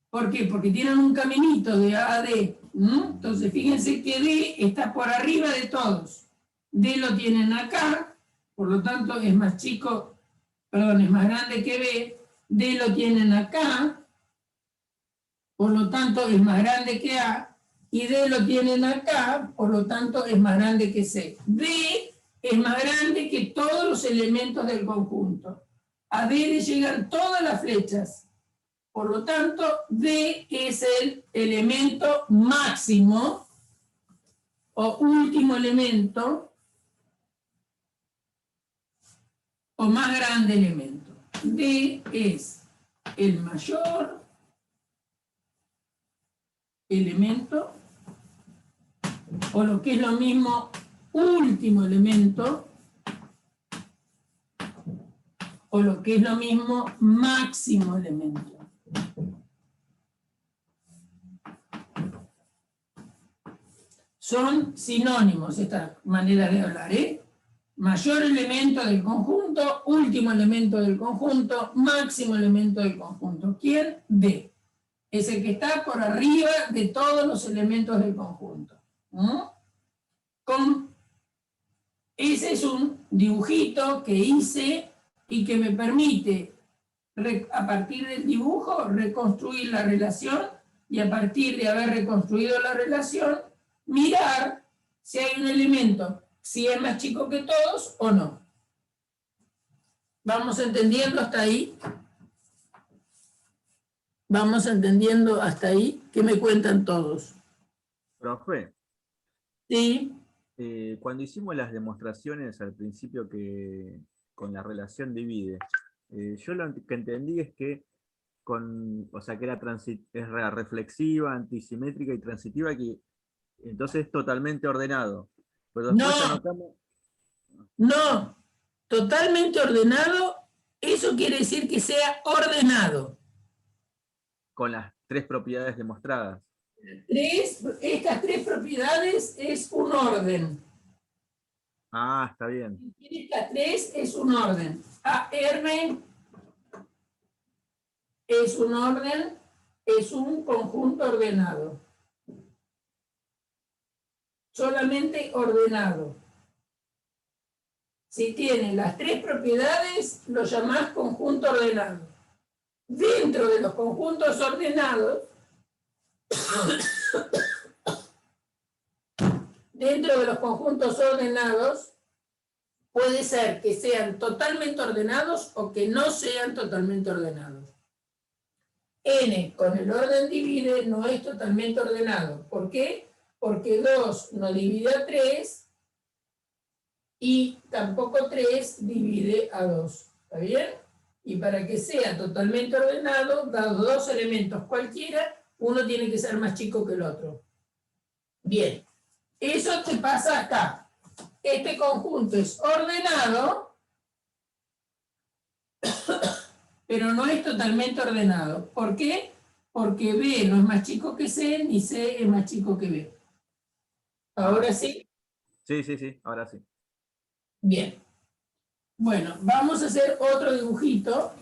¿Por qué? Porque tienen un caminito de A a D. Entonces, fíjense que D está por arriba de todos. D lo tienen acá, por lo tanto es más chico, perdón, es más grande que B. D lo tienen acá, por lo tanto es más grande que A. Y D lo tienen acá, por lo tanto es más grande que C. D es más grande que todos los elementos del conjunto. A D le llegan todas las flechas. Por lo tanto, D es el elemento máximo o último elemento o más grande elemento. D es el mayor elemento, o lo que es lo mismo, último elemento, o lo que es lo mismo, máximo elemento. Son sinónimos esta manera de hablar, ¿eh? Mayor elemento del conjunto, último elemento del conjunto, máximo elemento del conjunto. ¿Quién? D. Es el que está por arriba de todos los elementos del conjunto. Ese es un dibujito que hice y que me permite, a partir del dibujo, reconstruir la relación, y a partir de haber reconstruido la relación, mirar si hay un elemento, si es más chico que todos o no. ¿Vamos entendiendo hasta ahí? ¿Vamos entendiendo hasta ahí? ¿Qué me cuentan todos? Profe, Sí. Cuando hicimos las demostraciones al principio que con la relación divide, yo lo que entendí es que o sea, que era reflexiva, antisimétrica y transitiva, que entonces es totalmente ordenado. Pero después anotamos... No, totalmente ordenado, eso quiere decir que sea ordenado. Con las 3 propiedades demostradas. Estas 3 propiedades es un orden. Ah, está bien. Estas 3 es un orden. AR es un orden, es un conjunto ordenado. Solamente ordenado. Si tiene las 3 propiedades, lo llamás conjunto ordenado. Dentro de los conjuntos ordenados, puede ser que sean totalmente ordenados o que no sean totalmente ordenados. N con el orden divide no es totalmente ordenado. ¿Por qué? Porque 2 no divide a 3 y tampoco 3 divide a 2. ¿Está bien? Y para que sea totalmente ordenado, dado 2 elementos cualquiera, uno tiene que ser más chico que el otro. Bien, eso te pasa acá. Este conjunto es ordenado, pero no es totalmente ordenado. ¿Por qué? Porque B no es más chico que C, ni C es más chico que B. ¿Ahora sí? Sí, ahora sí. Bien. Bueno, vamos a hacer otro dibujito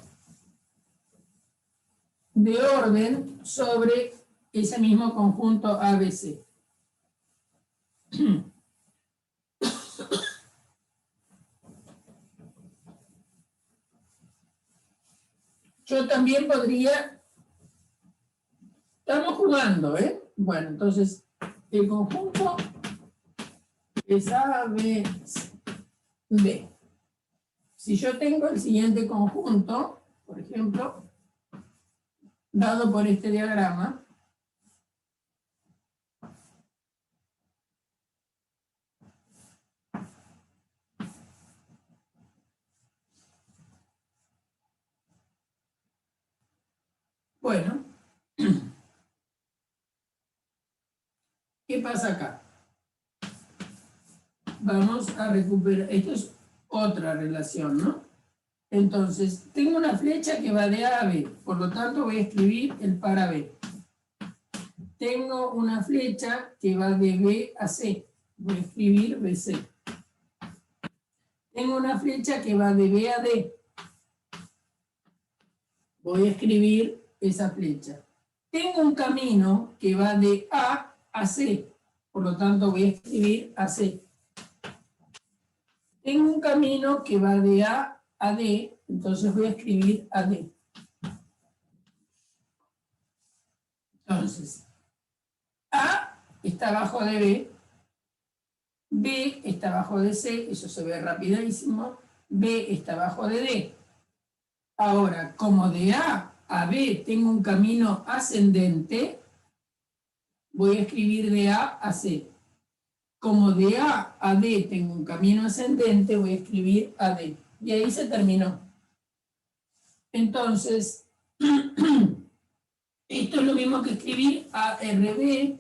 de orden sobre ese mismo conjunto ABC. Yo también podría... Estamos jugando, ¿eh? Bueno, entonces, el conjunto es A, B, C, D. Si yo tengo el siguiente conjunto, por ejemplo, dado por este diagrama, bueno, ¿qué pasa acá? Vamos a recuperar, esto es otra relación, ¿no? Entonces, tengo una flecha que va de A a B, por lo tanto voy a escribir el par a B. Tengo una flecha que va de B a C, voy a escribir BC. Tengo una flecha que va de B a D, voy a escribir esa flecha. Tengo un camino que va de A a C, por lo tanto voy a escribir AC. Tengo un camino que va de A a D, entonces voy a escribir AD. Entonces, A está abajo de B, B está abajo de C, eso se ve rapidísimo, B está abajo de D. Ahora, como de A a B tengo un camino ascendente, voy a escribir de A a C. como de A a D tengo un camino ascendente, voy a escribir AD. Y ahí se terminó. Entonces, esto es lo mismo que escribir ARB.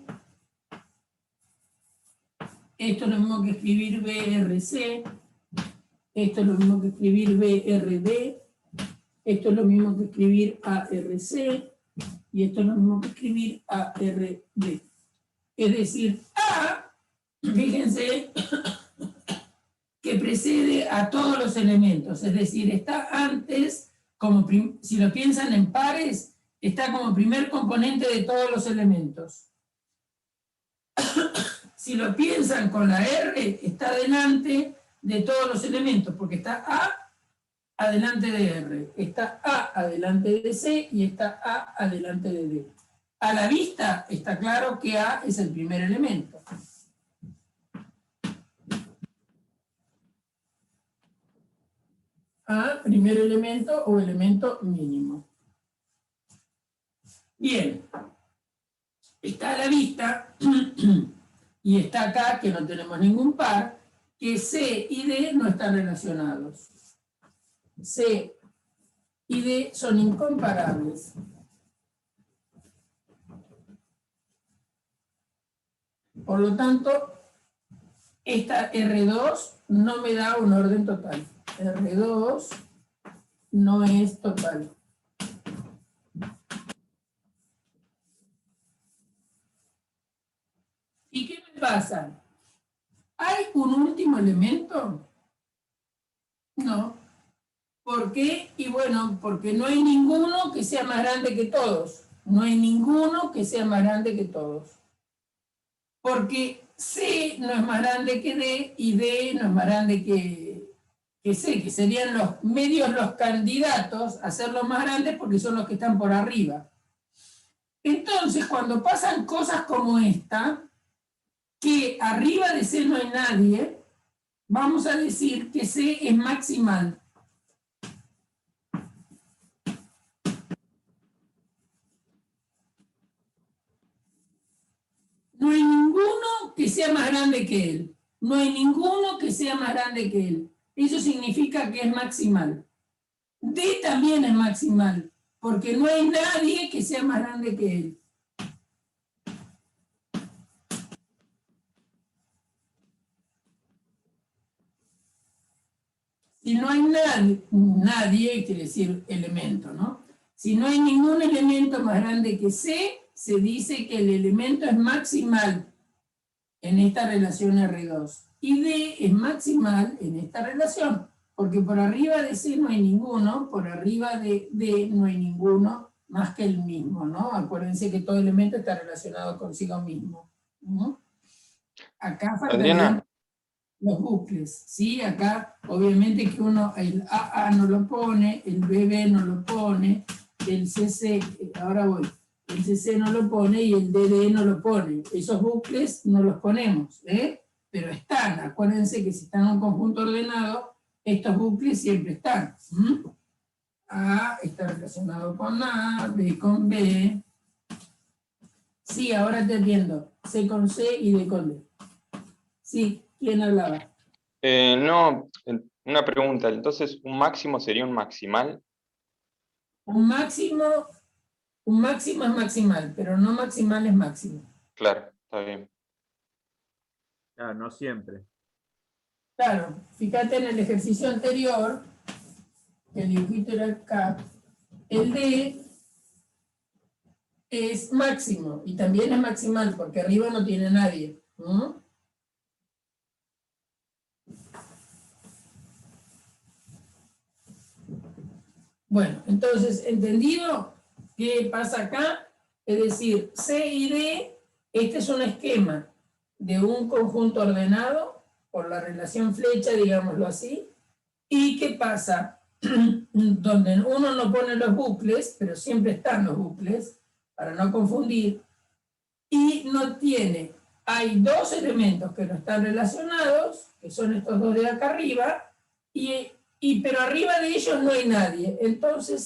Esto es lo mismo que escribir BRC. Esto es lo mismo que escribir BRD. Esto es lo mismo que escribir ARC. Y esto es lo mismo que escribir ARD. Es decir, A, fíjense, que precede a todos los elementos. Es decir, está antes, como si lo piensan en pares, está como primer componente de todos los elementos. Si lo piensan con la R, está delante de todos los elementos, porque está A adelante de R, está A adelante de C y está A adelante de D. A la vista está claro que A es el primer elemento. A, primer elemento o elemento mínimo. Bien, está a la vista y está acá, que no tenemos ningún par, que C y D no están relacionados. C y D son incomparables. Por lo tanto, esta R2 no me da un orden total. R2 no es total. ¿Y qué me pasa? ¿Hay un último elemento? No. ¿Por qué? Y bueno, porque no hay ninguno que sea más grande que todos. No hay ninguno que sea más grande que todos. Porque C no es más grande que D y D no es más grande que C, que serían los medios, los candidatos a hacerlos más grandes porque son los que están por arriba. Entonces, cuando pasan cosas como esta, que arriba de C no hay nadie, vamos a decir que C es maximal. No hay ninguno que sea más grande que él. No hay ninguno que sea más grande que él. Eso significa que es maximal. D también es maximal, porque no hay nadie que sea más grande que él. Si no hay nadie, quiere decir elemento, ¿no? Si no hay ningún elemento más grande que C, se dice que el elemento es maximal en esta relación R2. Y D es maximal en esta relación, porque por arriba de C no hay ninguno, por arriba de D no hay ninguno más que el mismo, ¿no? Acuérdense que todo elemento está relacionado consigo mismo. ¿No? Acá faltarían los bucles, ¿sí? Acá, obviamente que uno, el AA no lo pone, el BB no lo pone, el CC, ahora voy, el CC no lo pone y el DD no lo pone. Esos bucles no los ponemos, pero están. Acuérdense que si están en un conjunto ordenado, estos bucles siempre están. A está relacionado con A, B con B. Sí, ahora te entiendo. C con C y D con D. Sí. ¿Quién hablaba? No, una pregunta. Entonces, ¿un máximo sería un maximal? Un máximo es maximal, pero no maximal es máximo. Claro, está bien. Claro, no siempre. Claro, fíjate en el ejercicio anterior, que el dibujito era acá, el D es máximo, y también es maximal, porque arriba no tiene nadie. Bueno, entonces, ¿entendido qué pasa acá? Es decir, C y D, este es un esquema de un conjunto ordenado por la relación flecha, digámoslo así. ¿Y qué pasa? Donde uno no pone los bucles, pero siempre están los bucles, para no confundir, y no tiene, hay dos elementos que no están relacionados, que son estos dos de acá arriba, pero arriba de ellos no hay nadie, entonces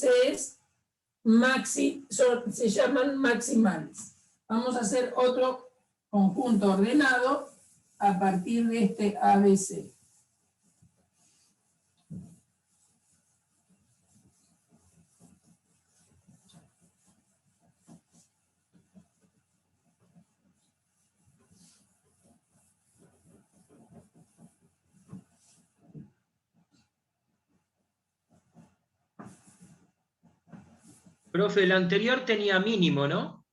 se llaman maximales. Vamos a hacer otro conjunto ordenado a partir de este ABC. Profe, el anterior tenía mínimo, ¿no?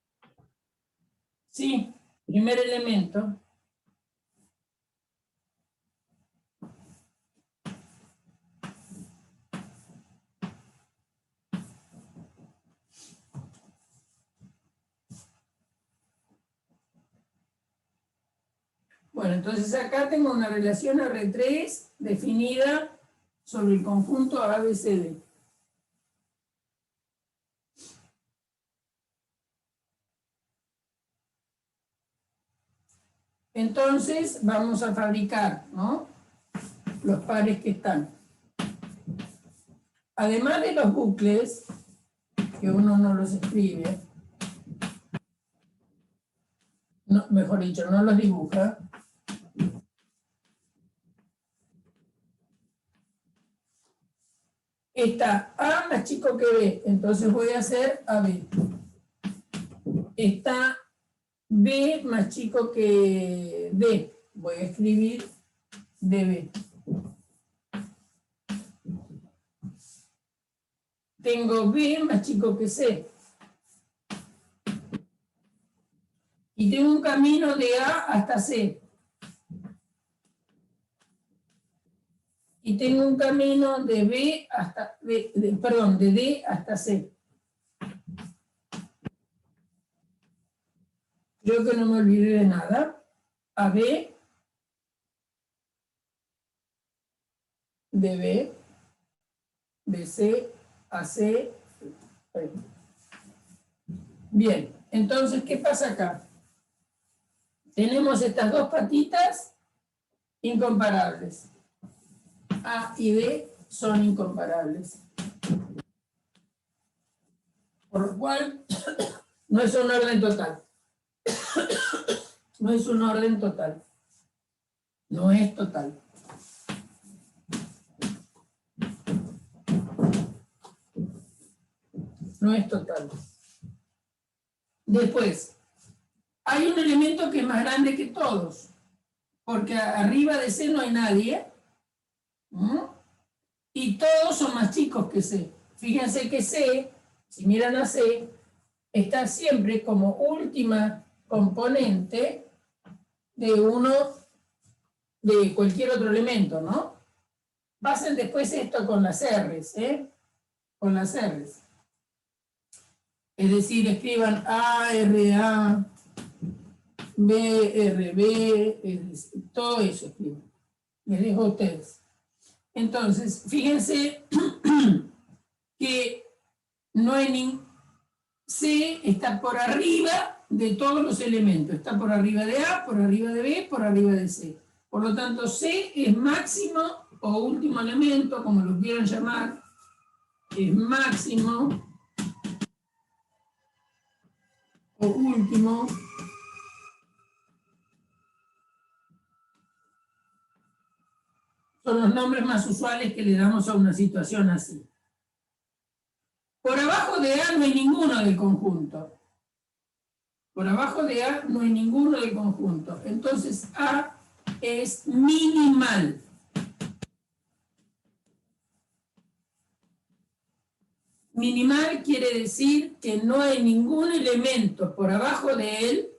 Sí, primer elemento. Bueno, entonces acá tengo una relación R3 definida sobre el conjunto ABCD. Entonces vamos a fabricar, ¿no?, los pares que están. Además de los bucles, que uno no los escribe, no, mejor dicho, no los dibuja, está A más chico que B, entonces voy a hacer AB. Está B más chico que D, voy a escribir DB. Tengo B más chico que C. Y tengo un camino de A hasta C. Y tengo un camino de B hasta, de D hasta C. Creo que no me olvidé de nada. AB, DB, BC, AC. Bien, entonces, ¿qué pasa acá? Tenemos estas dos patitas incomparables. A y B son incomparables. Por lo cual, no es un orden total. No es un orden total. No es total. No es total. Después, hay un elemento que es más grande que todos, porque arriba de C no hay nadie, ¿no?, y todos son más chicos que C. Fíjense que C, si miran a C, está siempre como última componente de cualquier otro elemento, ¿no? Pasen después esto con las R's, con las R's. Es decir, escriban ARA, BRB, todo eso escriban. Les dejo a ustedes. Entonces, fíjense que no hay C está por arriba de todos los elementos. Está por arriba de A, por arriba de B, por arriba de C. Por lo tanto, C es máximo o último elemento, como lo quieran llamar. Es máximo o último. Son los nombres más usuales que le damos a una situación así. Por abajo de A no hay ninguno del conjunto. Por abajo de A no hay ninguno del conjunto. Entonces A es minimal. Minimal quiere decir que no hay ningún elemento por abajo de él.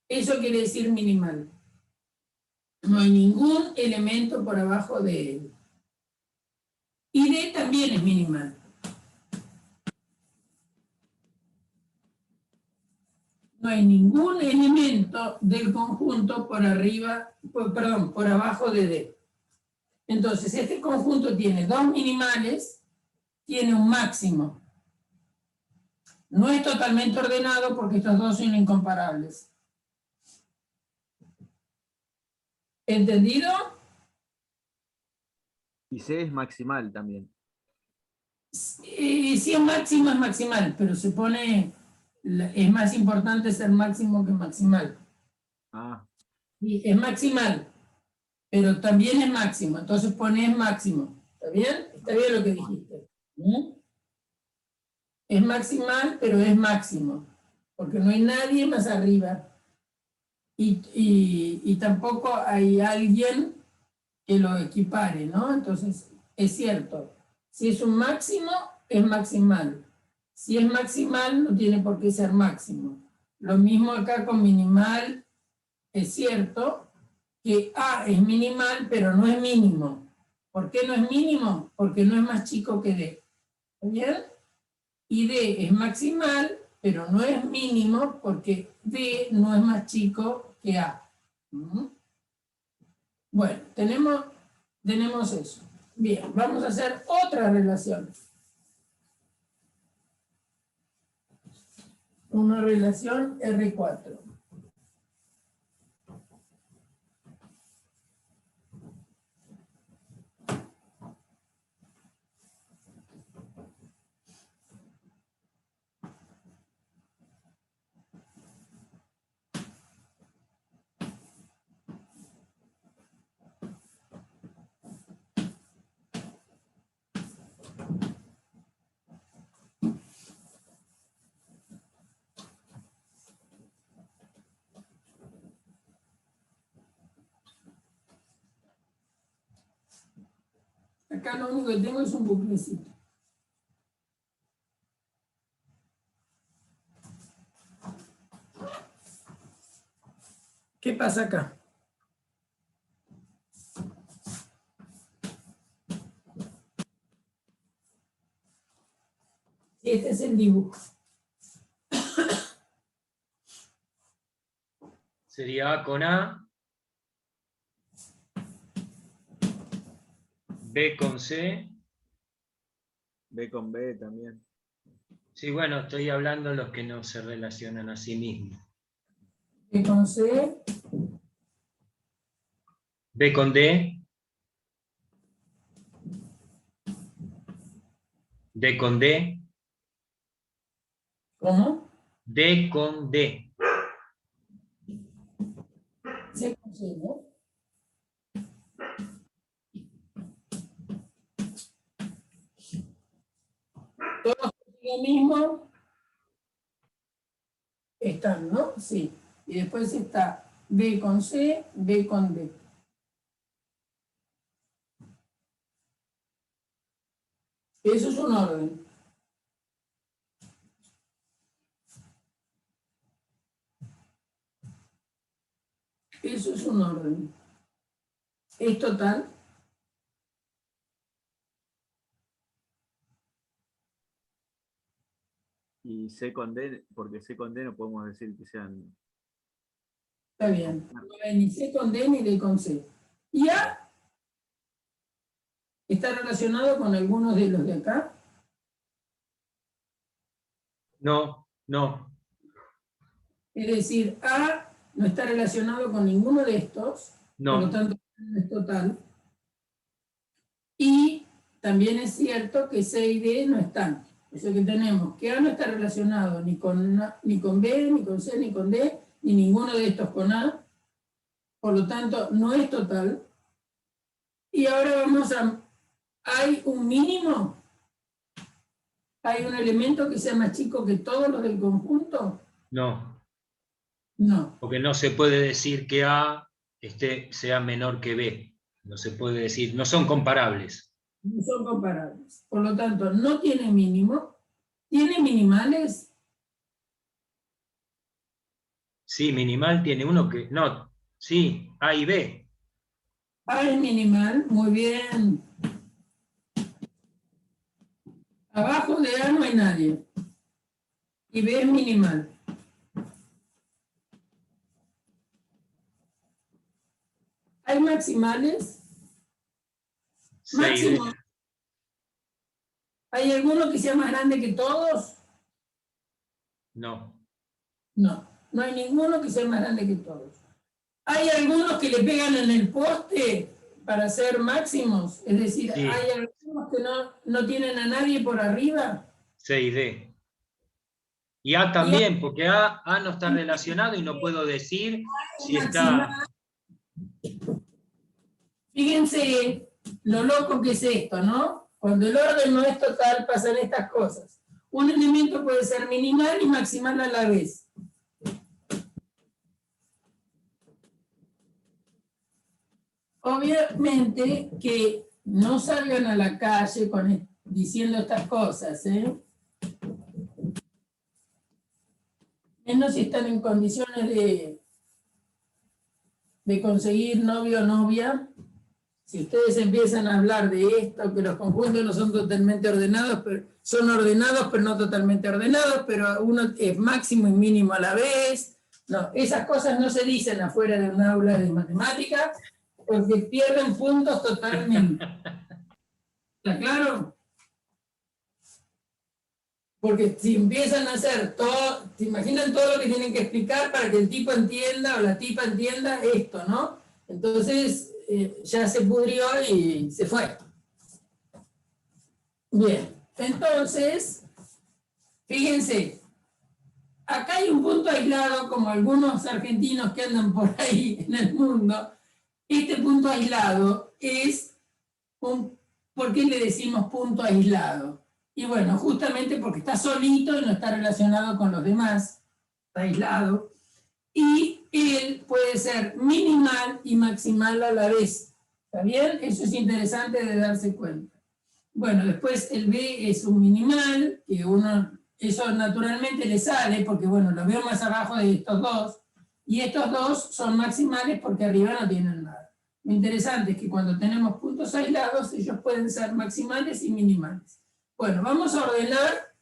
Eso quiere decir minimal. No hay ningún elemento por abajo de él. Y D también es minimal. No hay ningún elemento del conjunto por arriba, por abajo de D. Entonces, este conjunto tiene dos minimales, tiene un máximo. No es totalmente ordenado porque estos dos son incomparables. ¿Entendido? Y C es maximal también. Si es máximo, es maximal, pero se pone, es más importante ser máximo que maximal. Ah, Sí, es maximal, pero también es máximo, entonces pones máximo. ¿Está bien? Está bien lo que dijiste. ¿Mm? Es maximal, pero es máximo, porque no hay nadie más arriba. Y tampoco hay alguien que lo equipare, ¿no? Entonces, es cierto, si es un máximo, es maximal. Si es maximal, no tiene por qué ser máximo. Lo mismo acá con minimal, es cierto que A es minimal, pero no es mínimo. ¿Por qué no es mínimo? Porque no es más chico que D. ¿Está bien? Y D es maximal, pero no es mínimo porque D no es más chico que A. ¿Mm? Bueno, tenemos eso. Bien, vamos a hacer otra relación. Una relación R4. Acá lo único que tengo es un buclecito. ¿Qué pasa acá? Este es el dibujo. Sería A con A, B con C. B con B también. Sí, bueno, estoy hablando de los que no se relacionan a sí mismos. B con C, B con D, D con D, ¿cómo? D con D. C con C, ¿no? Todos lo mismo están, ¿no? Sí. Y después está B con C, B con D. Eso es un orden. Eso es un orden. ¿Es total? Y C con D, porque C con D no podemos decir que sean... Está bien. No hay ni C con D ni D con C. ¿Y A? ¿Está relacionado con algunos de los de acá? No, no. Es decir, A no está relacionado con ninguno de estos, por lo No. tanto no es total. Y también es cierto que C y D no están. O sea que tenemos que A no está relacionado ni con B, ni con C, ni con D, ni ninguno de estos con A. Por lo tanto, no es total. Y ahora vamos a... ¿Hay un mínimo? ¿Hay un elemento que sea más chico que todos los del conjunto? No. No. Porque no se puede decir que A sea menor que B. No se puede decir, no son comparables. No son comparables. Por lo tanto, no tiene mínimo. ¿Tiene minimales? Sí, minimal tiene uno que... No, sí, A y B. A es minimal, muy bien. Abajo de A no hay nadie. Y B es minimal. ¿Hay maximales? C y D. Máximo. ¿Hay alguno que sea más grande que todos? No. No, no hay ninguno que sea más grande que todos. ¿Hay algunos que le pegan en el poste para ser máximos? Es decir, Sí. ¿hay algunos que no tienen a nadie por arriba? C y D. Y A también, porque A no está relacionado y no puedo decir si está... Fíjense lo loco que es esto, ¿no? Cuando el orden no es total, pasan estas cosas. Un elemento puede ser minimal y maximal a la vez. Obviamente que no salgan a la calle diciendo estas cosas, ¿eh? Menos si están en condiciones de conseguir novio o novia. Si ustedes empiezan a hablar de esto, que los conjuntos no son totalmente ordenados, pero son ordenados, pero no totalmente ordenados, pero uno es máximo y mínimo a la vez. No, esas cosas no se dicen afuera de un aula de matemáticas, porque pierden puntos totalmente. ¿Está claro? Porque si empiezan a hacer todo, ¿se imaginan todo lo que tienen que explicar para que el tipo entienda o la tipa entienda esto, ¿no? Entonces, ya se pudrió y se fue. Bien, entonces, fíjense, acá hay un punto aislado, como algunos argentinos que andan por ahí en el mundo. Este punto aislado es ¿por qué le decimos punto aislado? Y bueno, justamente porque está solito y no está relacionado con los demás, está aislado. Y él puede ser minimal y maximal a la vez. ¿Está bien? Eso es interesante de darse cuenta. Bueno, después el B es un minimal, que eso naturalmente le sale, porque bueno, lo veo más abajo de estos dos, y estos dos son maximales porque arriba no tienen nada. Lo interesante es que cuando tenemos puntos aislados, ellos pueden ser maximales y minimales. Bueno, vamos a ordenar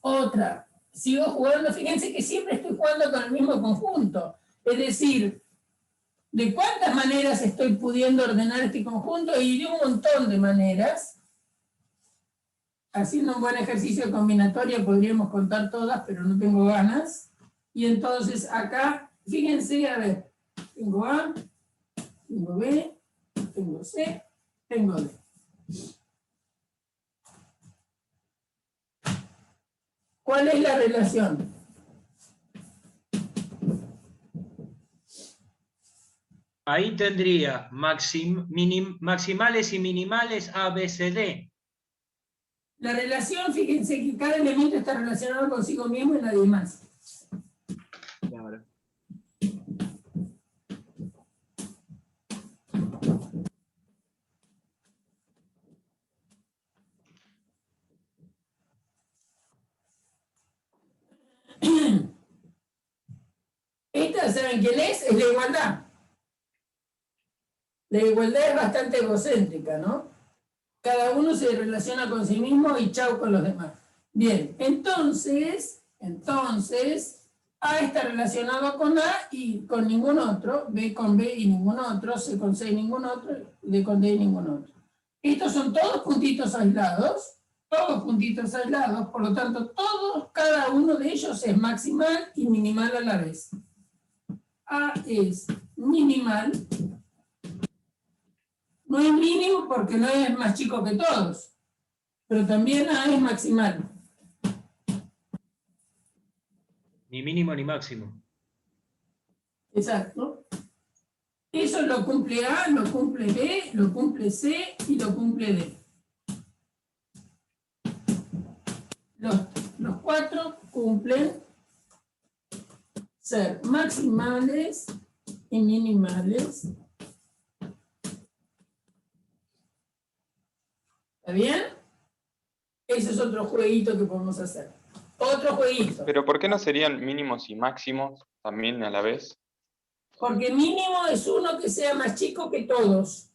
otra. Sigo jugando, fíjense que siempre estoy jugando con el mismo conjunto. Es decir, ¿de cuántas maneras estoy pudiendo ordenar este conjunto? Y de un montón de maneras. Haciendo un buen ejercicio de combinatoria podríamos contar todas, pero no tengo ganas. Y entonces acá, fíjense, a ver, tengo A, tengo B, tengo C, tengo D. ¿Cuál es la relación? Ahí tendría maximales y minimales A, B, C, D. La relación, fíjense que cada elemento está relacionado consigo mismo y nadie más. Claro. Esta, ¿saben quién es? Es la igualdad. La igualdad es bastante egocéntrica, ¿no? Cada uno se relaciona con sí mismo y chau con los demás. Bien, entonces, A está relacionado con A y con ningún otro, B con B y ningún otro, C con C y ningún otro, D con D y ningún otro. Estos son todos puntitos aislados, por lo tanto, cada uno de ellos es maximal y minimal a la vez. A es minimal, no es mínimo porque no es más chico que todos, pero también A es maximal. Ni mínimo ni máximo. Exacto. Eso lo cumple A, lo cumple B, lo cumple C y lo cumple D. Los cuatro cumplen ser maximales y minimales. ¿Está bien? Ese es otro jueguito que podemos hacer. Otro jueguito. Pero ¿por qué no serían mínimos y máximos también a la vez? Porque mínimo es uno que sea más chico que todos.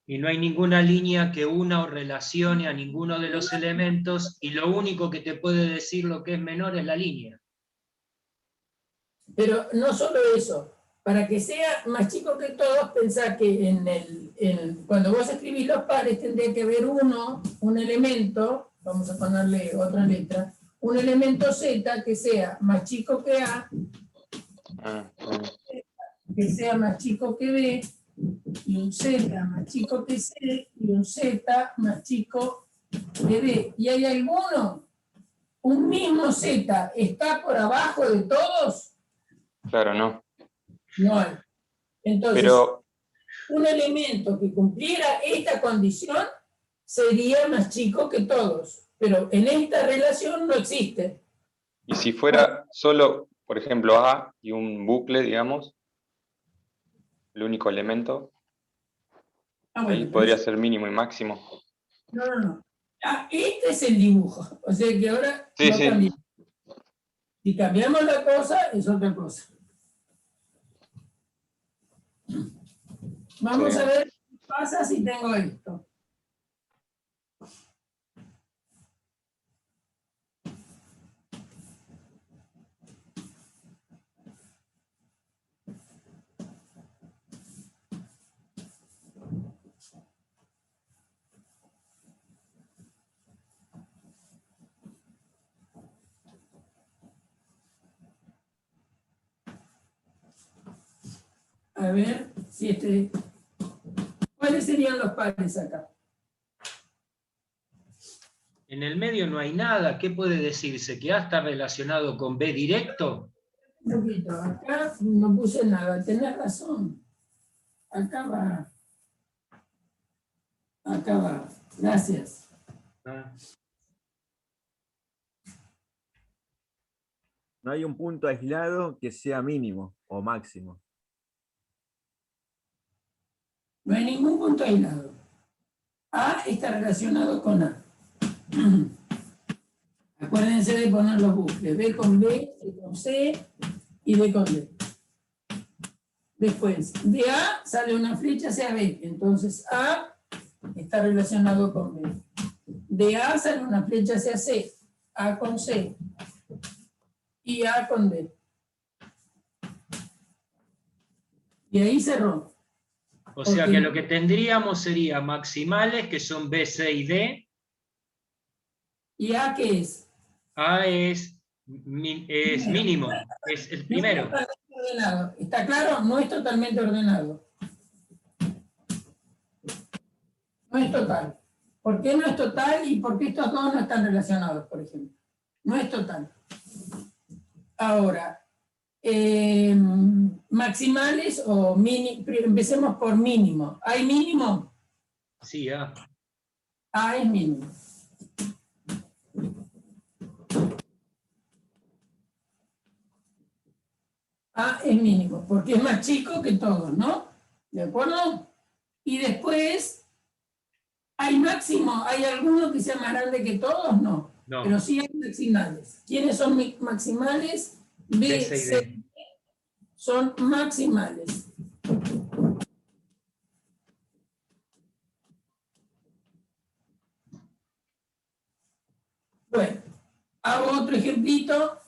Y no hay ninguna línea que una o relacione a ninguno de los elementos, y lo único que te puede decir lo que es menor es la línea. Pero no solo eso. Para que sea más chico que todos, pensá que cuando vos escribís los pares tendría que haber un elemento, vamos a ponerle otra letra, un elemento Z que sea más chico que A, que sea más chico que B, y un Z más chico que C, y un Z más chico que D. ¿Y hay alguno? ¿Un mismo Z está por abajo de todos? Claro, no. No hay. Entonces, Pero, un elemento que cumpliera esta condición sería más chico que todos, pero en esta relación no existe. ¿y si fuera solo, por ejemplo, A y un bucle, digamos, el único elemento, Ah, bueno, ahí pero podría ser mínimo y máximo? no. Ah, este es el dibujo, o sea que ahora Sí, no sí. cambia. Si cambiamos la cosa, es otra cosa. Vamos Sí. a ver qué pasa si tengo esto. A ver si este... ¿Cuáles serían los pares acá? En el medio no hay nada. ¿Qué puede decirse? ¿Que A está relacionado con B directo? Un poquito. Acá no puse nada. Tenés razón. Acá va. Acá va. Gracias. Ah, No hay un punto aislado que sea mínimo o máximo. No hay ningún punto aislado. A está relacionado con A. Acuérdense de poner los bucles. B con B, C con C y D con D. Después, de A sale una flecha hacia B. Entonces A está relacionado con B. De A sale una flecha hacia C. A con C. Y A con D. Y ahí cerró. o sea Porque- que lo que tendríamos sería maximales, que son B, C y D. ¿Y A qué es? A es mínimo, es el No primero. es totalmente ordenado. ¿Está claro? No es totalmente ordenado. No es total. ¿Por qué no es total y por qué estos dos no están relacionados, por ejemplo? No es total. Ahora, maximales o mini, empecemos por mínimo. ¿Hay mínimo? Sí, A. A es mínimo. A es mínimo, porque es más chico que todos, ¿no? ¿De acuerdo? Y después, ¿hay máximo? ¿Hay alguno que sea más grande que todos? No. No. Pero sí hay maximales. ¿Quiénes son maximales? B, B, C y C, D. son maximales. Bueno, hago otro ejemplito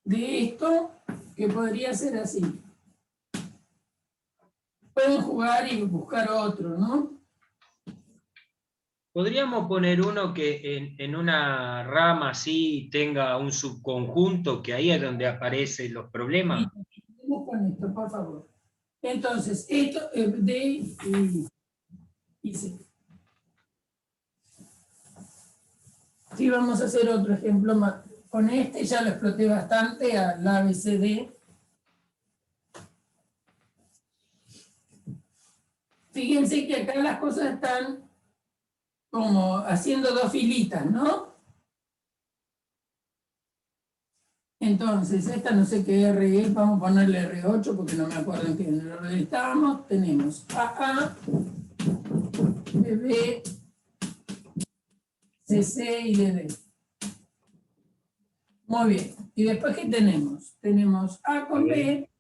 de esto que podría ser así. Pueden jugar y buscar otro, ¿no? ¿Podríamos poner uno que en una rama así tenga un subconjunto, que ahí es donde aparecen los problemas? Vamos con esto, por favor. Entonces, esto es D y C. Sí, vamos a hacer otro ejemplo más. Con este ya lo exploté bastante al ABCD. Fíjense que acá las cosas están como haciendo dos filitas, ¿no? Entonces, esta no sé qué R es, vamos a ponerle R8 porque no me acuerdo en qué orden estábamos. Tenemos AA, BB, CC y DD. Muy bien. ¿Y después qué tenemos? Tenemos A con B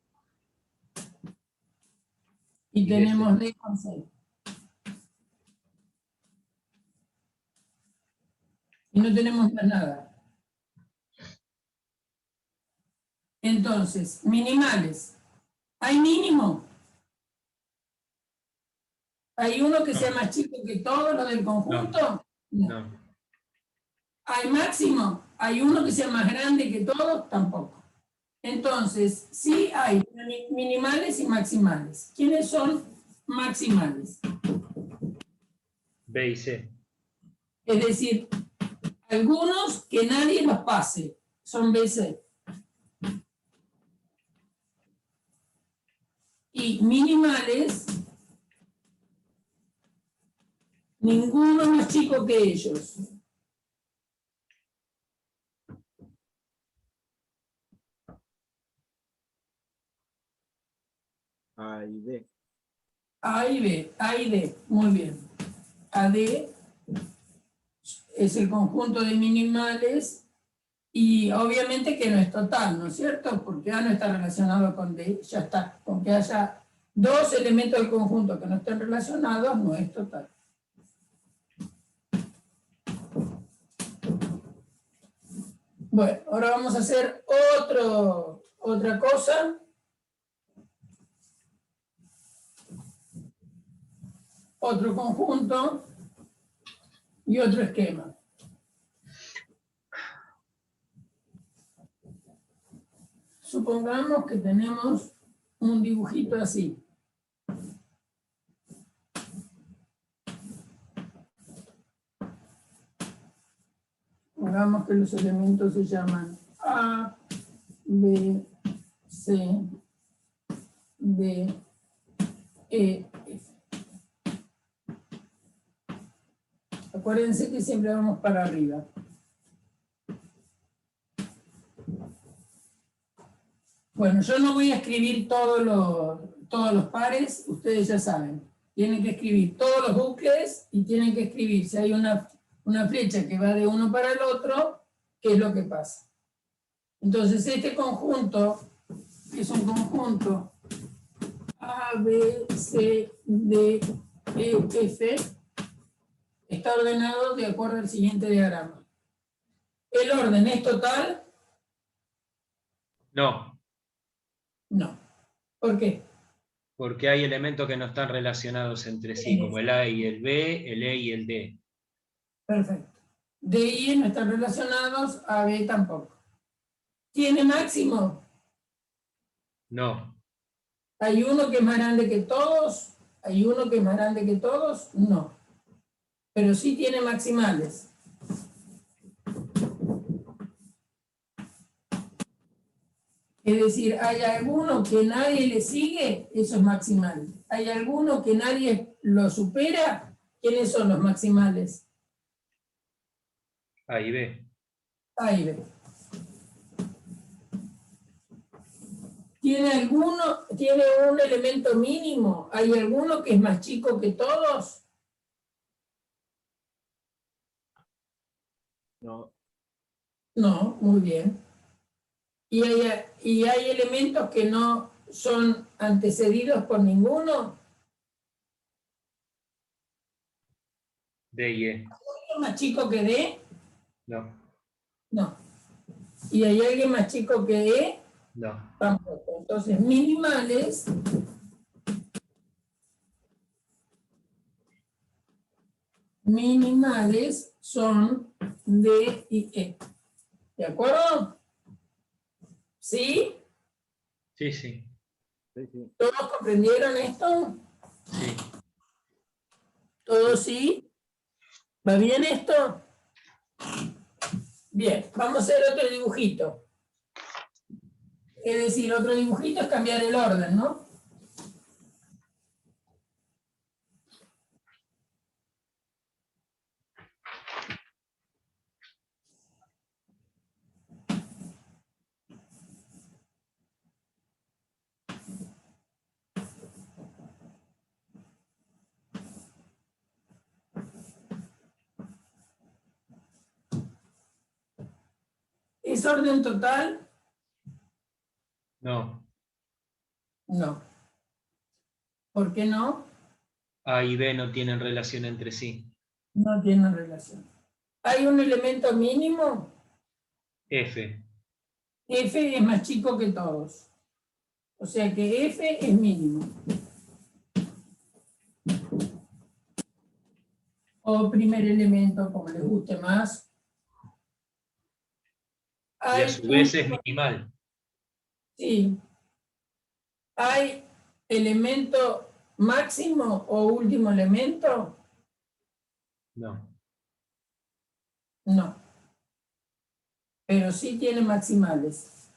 y tenemos D con C. Y no tenemos más nada. Entonces, minimales. ¿Hay mínimo? ¿Hay uno que sea más chico que todos los del conjunto? No. No. ¿Hay máximo? ¿Hay uno que sea más grande que todos? Tampoco. Entonces, sí hay minimales y maximales. ¿Quiénes son maximales? B y C. Es decir, algunos que nadie los pase son BC. Y minimales, ninguno más chico que ellos. A y D. A y B, A y D, muy bien. AD es el conjunto de minimales y obviamente que no es total, ¿no es cierto? Porque A no está relacionado con D, ya está. Con que haya dos elementos del conjunto que no estén relacionados, no es total. Bueno, ahora vamos a hacer otra cosa. Otro conjunto y otro esquema. Supongamos que tenemos un dibujito así. Supongamos que los elementos se llaman A, B, C, D, E, F. Acuérdense que siempre vamos para arriba. Bueno, yo no voy a escribir todos los pares, ustedes ya saben. Tienen que escribir todos los bucles y tienen que escribir si hay una flecha que va de uno para el otro, qué es lo que pasa. Entonces este conjunto, que es un conjunto A, B, C, D, E, F, está ordenado de acuerdo al siguiente diagrama. ¿El orden es total? No, No. ¿Por qué? porque hay elementos que no están relacionados entre sí, como el A y el B, el E y el D. Perfecto. D y E no están relacionados, A, B tampoco. ¿Tiene máximo? No, ¿Hay uno que es más grande que todos? ¿Hay uno que es más grande que todos? No. Pero sí tiene maximales. Es decir, ¿hay alguno que nadie le sigue? Eso es maximal. ¿Hay alguno que nadie lo supera? ¿Quiénes son los maximales? A y B. A y B. ¿Tiene un elemento mínimo? ¿Hay alguno que es más chico que todos? No. No, muy bien. ¿Y hay elementos que no son antecedidos por ninguno? D y E. ¿Alguien más chico que D? No, No. ¿Y hay alguien más chico que E? no. Tampoco. Entonces, minimales son D y E. ¿De acuerdo? ¿Sí? Sí, sí. Sí, sí. ¿Todos comprendieron esto? Sí. ¿Todos sí? ¿Va bien esto? Bien, vamos a hacer otro dibujito. Es decir, otro dibujito es cambiar el orden, ¿no? ¿Es orden total? No. No. ¿Por qué no? A y B no tienen relación entre sí. No tienen relación. ¿Hay un elemento mínimo? F. F es más chico que todos. O sea que F es mínimo. O primer elemento, como les guste más. Y a su vez es minimal. Sí. ¿Hay elemento máximo o último elemento? No. No. Pero sí tiene maximales.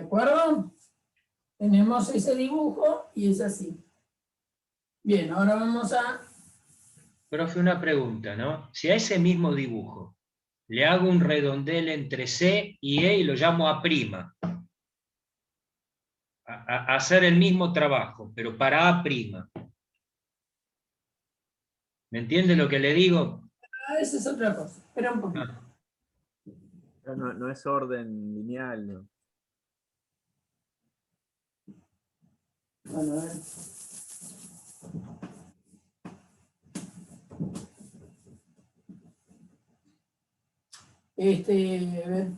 acuerdo? Tenemos ese dibujo y es así. Bien, ahora vamos a... Profe, una pregunta, ¿no? Si a ese mismo dibujo le hago un redondel entre C y E y lo llamo A', a hacer el mismo trabajo, pero para A'. ¿Me entiende lo que le digo? Ah, esa es otra cosa. Espera un poquito. Ah, No, no es orden lineal, ¿no? Bueno, a ver. A ver.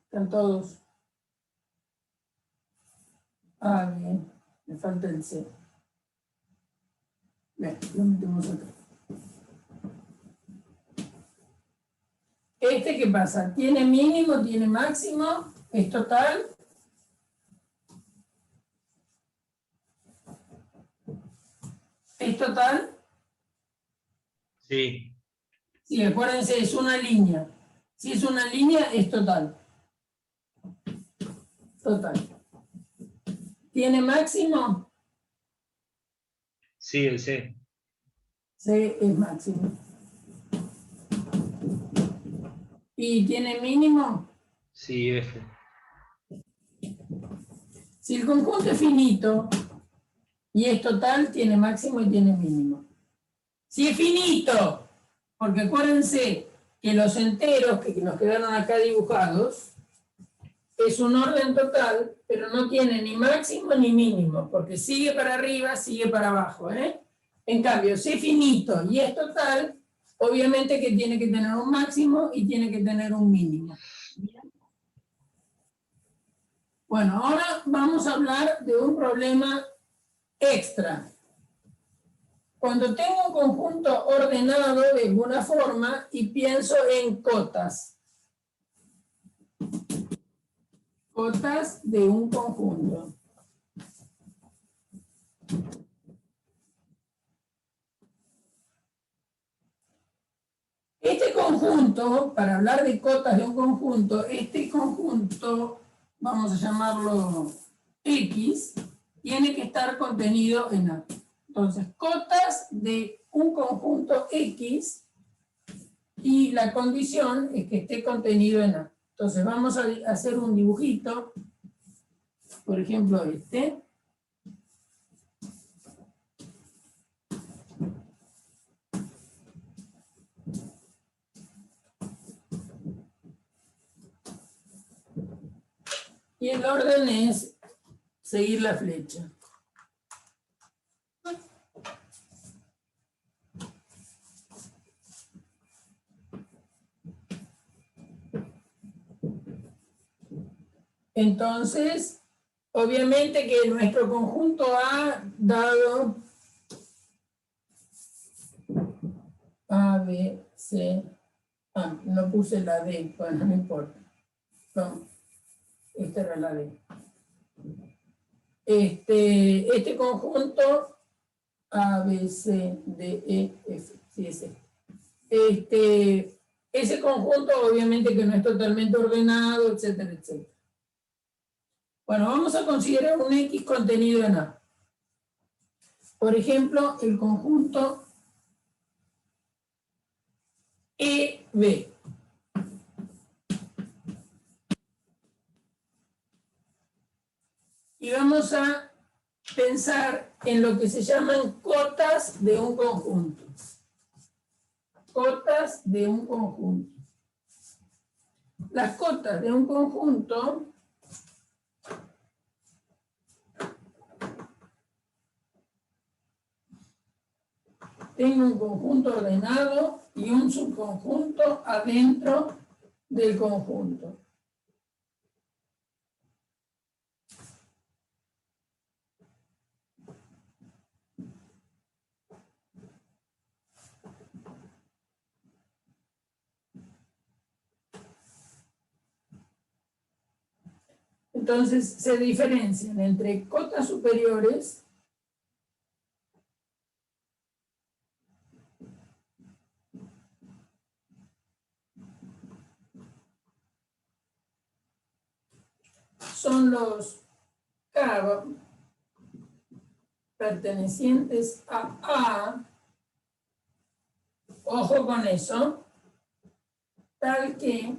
Están todos. Ah, bien. Me falta el C. Bien, lo metemos acá. ¿Qué pasa? ¿Tiene mínimo? ¿Tiene máximo? ¿Es total? ¿Es total? sí, Sí, acuérdense, es una línea. Si es una línea, es total. Total. ¿Tiene máximo? sí, el C. C es máximo. ¿Y tiene mínimo? Sí, F. Si el conjunto es finito y es total, tiene máximo y tiene mínimo. Si es finito, porque acuérdense que los enteros que nos quedaron acá dibujados es un orden total, pero no tiene ni máximo ni mínimo, porque sigue para arriba, sigue para abajo, ¿eh? En cambio, si es finito y es total, obviamente que tiene que tener un máximo y tiene que tener un mínimo. ¿Bien? Bueno, ahora vamos a hablar de un problema extra. Cuando tengo un conjunto ordenado de alguna forma y pienso en cotas. Cotas de un conjunto. Este conjunto, para hablar de cotas de un conjunto, este conjunto, vamos a llamarlo X, tiene que estar contenido en A. Entonces, cotas de un conjunto X y la condición es que esté contenido en A. Entonces, vamos a hacer un dibujito, por ejemplo este. Y el orden es seguir la flecha. Entonces, obviamente que nuestro conjunto A dado A, B, C, no puse la D, bueno, no importa. No, esta era la D. Este conjunto A, B, C, D, E, F, sí, es este. Ese conjunto obviamente que no es totalmente ordenado, etcétera, etcétera. Bueno, vamos a considerar un X contenido en A. Por ejemplo, el conjunto EB. Y vamos a pensar en lo que se llaman cotas de un conjunto. Cotas de un conjunto. Las cotas de un conjunto tengo un conjunto ordenado y un subconjunto adentro del conjunto. Entonces se diferencian entre cotas superiores son los K pertenecientes a A, ojo con eso, tal que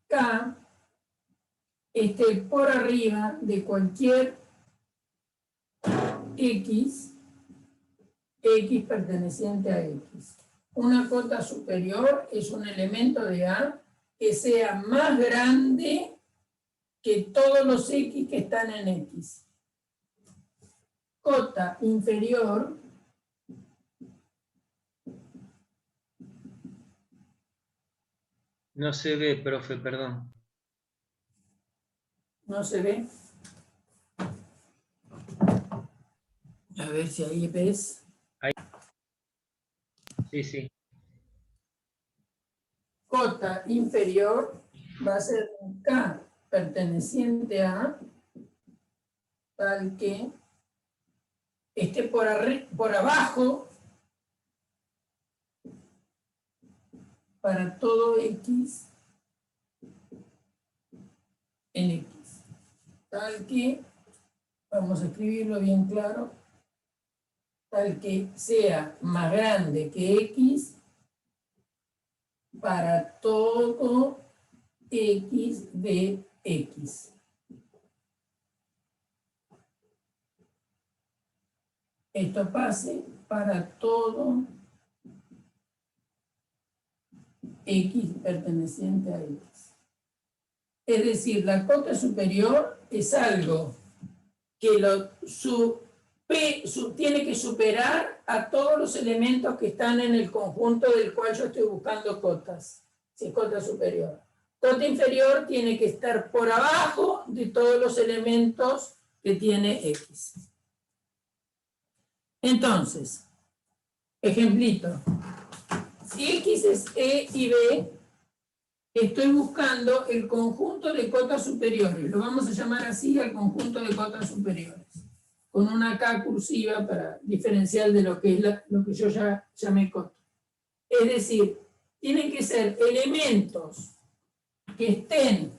K esté por arriba de cualquier X perteneciente a X. Una cota superior es un elemento de A que sea más grande que todos los X que están en X. Cota inferior No se ve, profe, perdón. no se ve. A ver si ahí ves. Sí, sí. Cota inferior va a ser un K perteneciente a tal que esté por abajo para todo X en X. Tal que, vamos a escribirlo bien claro, tal que sea más grande que X para todo X de X. Esto pase para todo X perteneciente a X. Es decir, la cota superior es algo que tiene que superar a todos los elementos que están en el conjunto del cual yo estoy buscando cotas, si es cota superior. Cota inferior tiene que estar por abajo de todos los elementos que tiene X. Entonces, ejemplito, si X es E y B, estoy buscando el conjunto de cotas superiores, lo vamos a llamar así al conjunto de cotas superiores, con una K cursiva para diferenciar de lo que es lo que yo ya llamé cota. Es decir, tienen que ser elementos que estén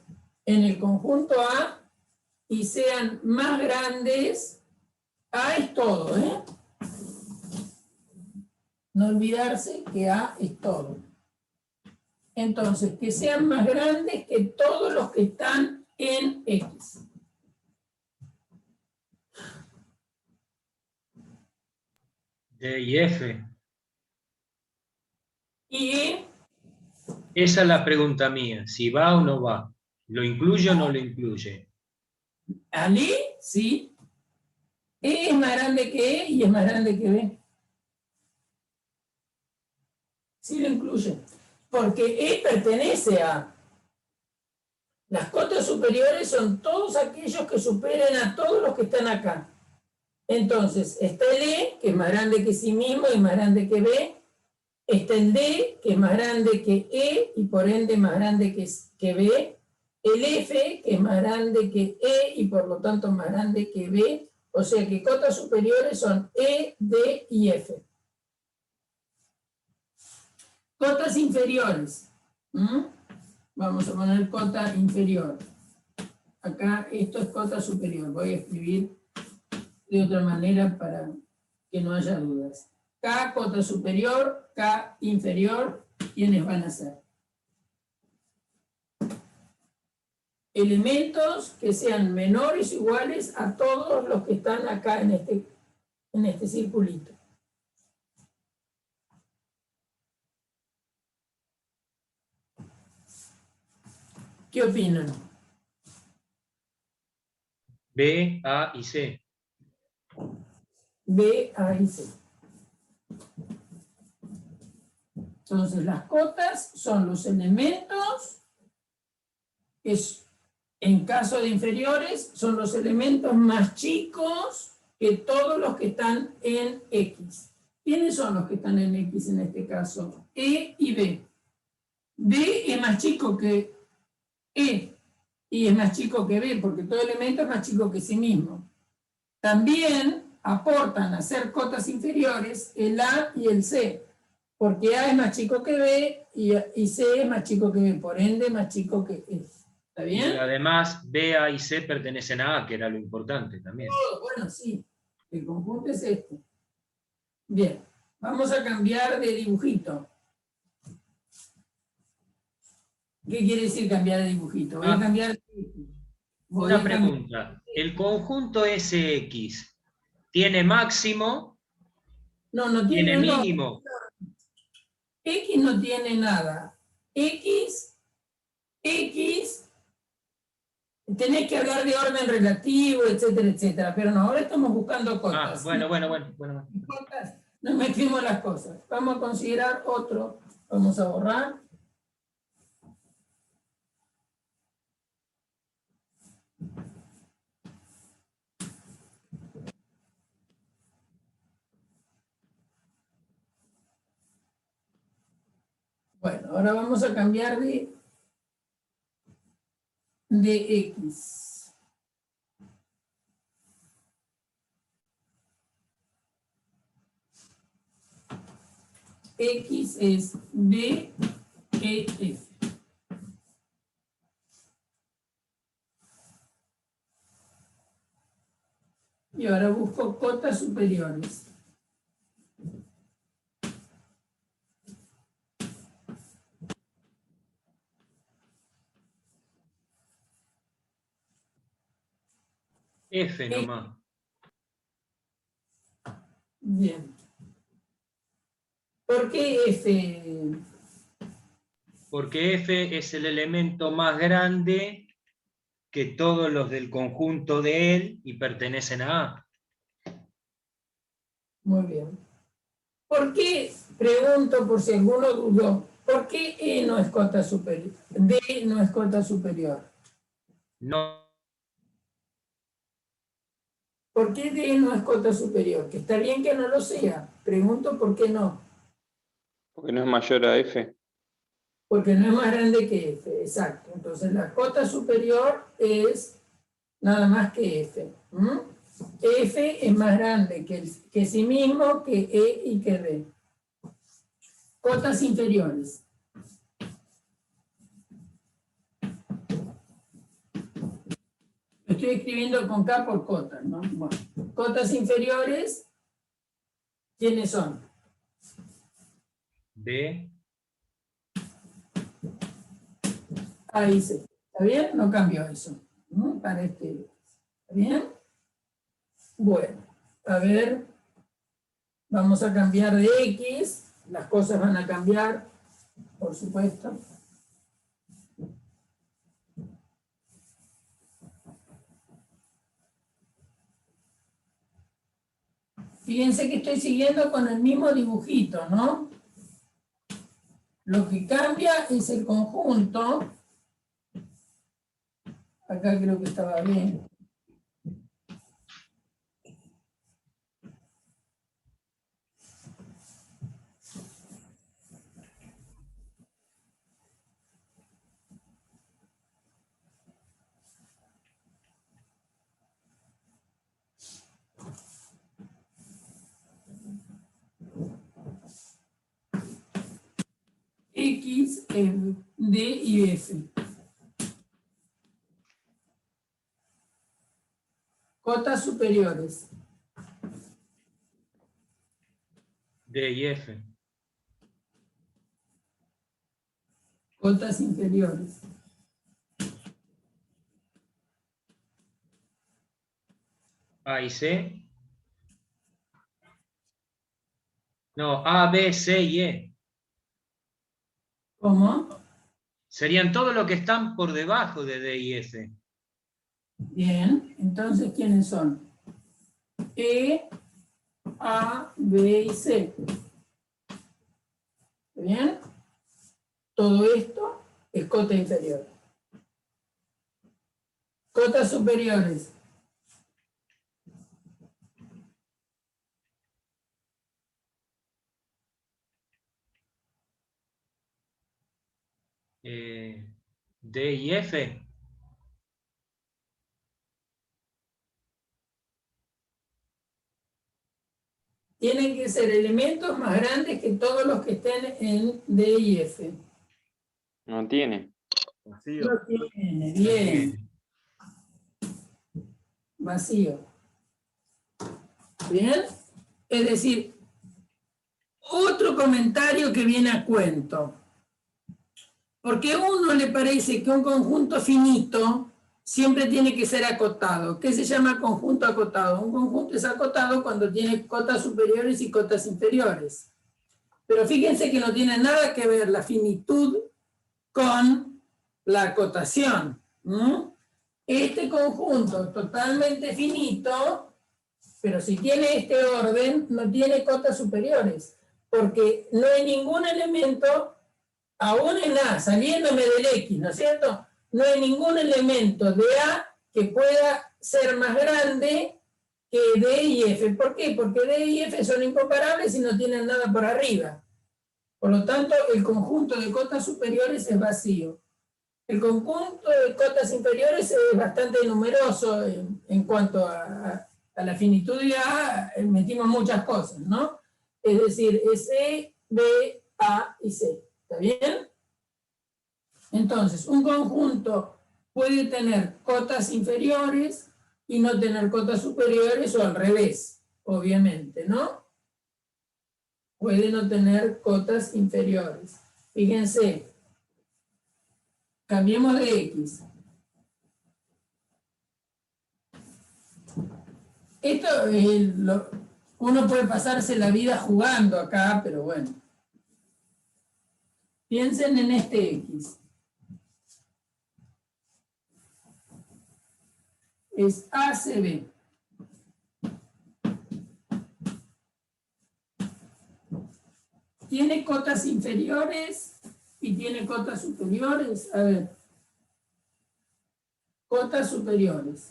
en el conjunto A y sean más grandes. A es todo, ¿eh? No olvidarse que A es todo. Entonces, que sean más grandes que todos los que están en X. D y F. Y E, Esa es la pregunta mía, si va o no va. ¿Lo incluye o no lo incluye? al E, sí. E es más grande que E y es más grande que B. Sí lo incluye. Porque E pertenece a... Las cotas superiores son todos aquellos que superen a todos los que están acá. Entonces, está el E, que es más grande que sí mismo y más grande que B. Está el D, que es más grande que E y por ende más grande que B. El F, que es más grande que E y por lo tanto más grande que B. O sea que cotas superiores son E, D y F. Cotas inferiores. Vamos a poner cota inferior. Acá esto es cota superior. Voy a escribir de otra manera para que no haya dudas. K, cota superior, K inferior, ¿quiénes van a ser? Elementos que sean menores o iguales a todos los que están acá en este circulito. ¿Qué opinan? B, A y C. B, A y C. Entonces, las cotas son los elementos que, en caso de inferiores, son los elementos más chicos que todos los que están en X. ¿Quiénes son los que están en X en este caso? E y B. B es más chico que E y es más chico que B, porque todo elemento es más chico que sí mismo. También aportan a ser cotas inferiores el A y el C, Porque A es más chico que B y C es más chico que B, por ende más chico que E. ¿Está Y bien? además, B, A y C pertenecen a A, que era lo importante también. Bueno, sí, el conjunto es este. Bien, vamos a cambiar de dibujito. ¿Qué quiere decir cambiar de dibujito? Voy a cambiar de dibujito. Una pregunta. ¿El conjunto SX tiene máximo? No, no ¿Tiene tiene, no, mínimo? X no tiene nada. X, tenés que hablar de orden relativo, etcétera, etcétera. Pero no, ahora estamos buscando cotas. Bueno. Cotas, nos metimos las cosas. Vamos a considerar otro. Vamos a borrar. Bueno, ahora vamos a cambiar de X. X es D, E, F. Y ahora busco cotas superiores. F nomás. Bien. ¿Por qué F? Porque F es el elemento más grande que todos los del conjunto de él y pertenecen a A. Muy bien. ¿Por qué, pregunto por si alguno dudó, por qué E no es cota superior? D no es cota superior. No, ¿Por qué D no es cota superior? Que está bien que no lo sea. Pregunto por qué no. Porque no es mayor a F. Porque no es más grande que F, exacto. Entonces la cota superior es nada más que F. ¿Mm? F es más grande que sí mismo, que E y que D. Cotas inferiores. Estoy escribiendo con K por cotas, ¿no? Bueno, cotas inferiores, ¿quiénes son? B, A y C. ¿Está bien? No cambio eso. ¿No? Para este. ¿Está bien? Bueno, a ver. Vamos a cambiar de X. Las cosas van a cambiar, por supuesto. Fíjense que estoy siguiendo con el mismo dibujito, ¿no? Lo que cambia es el conjunto. Acá creo que estaba bien. X, D y F. Cotas superiores. D y F. Cotas inferiores. A y C. No, A, B, C y E. ¿Cómo? Serían todos los que están por debajo de D y F. Bien, entonces, ¿quiénes son? E, A, B y C. ¿Bien? Todo esto es cota inferior. Cotas superiores. D y F. tienen que ser elementos más grandes que todos los que estén en D y F. No tiene. Vacío. No tiene, bien. Vacío. ¿Bien? Es decir, otro comentario que viene a cuento. Porque a uno le parece que un conjunto finito siempre tiene que ser acotado. ¿Qué se llama conjunto acotado? Un conjunto es acotado cuando tiene cotas superiores y cotas inferiores. Pero fíjense que no tiene nada que ver la finitud con la acotación. Este conjunto totalmente finito, pero si tiene este orden, no tiene cotas superiores, porque no hay ningún elemento, aún en A, saliéndome del X, ¿no es cierto? No hay ningún elemento de A que pueda ser más grande que D y F. ¿Por qué? Porque D y F son incomparables y no tienen nada por arriba. Por lo tanto, el conjunto de cotas superiores es vacío. El conjunto de cotas inferiores es bastante numeroso en cuanto a la finitud de A, metimos muchas cosas, ¿no? Es decir, es E, B, A y C. ¿Está bien? Entonces, un conjunto puede tener cotas inferiores y no tener cotas superiores, o al revés, obviamente, ¿no? Puede no tener cotas inferiores. Fíjense, cambiemos de X. Esto, uno puede pasarse la vida jugando acá, pero bueno. Piensen en este X. Es ACB. ¿Tiene cotas inferiores y tiene cotas superiores? A ver. Cotas superiores.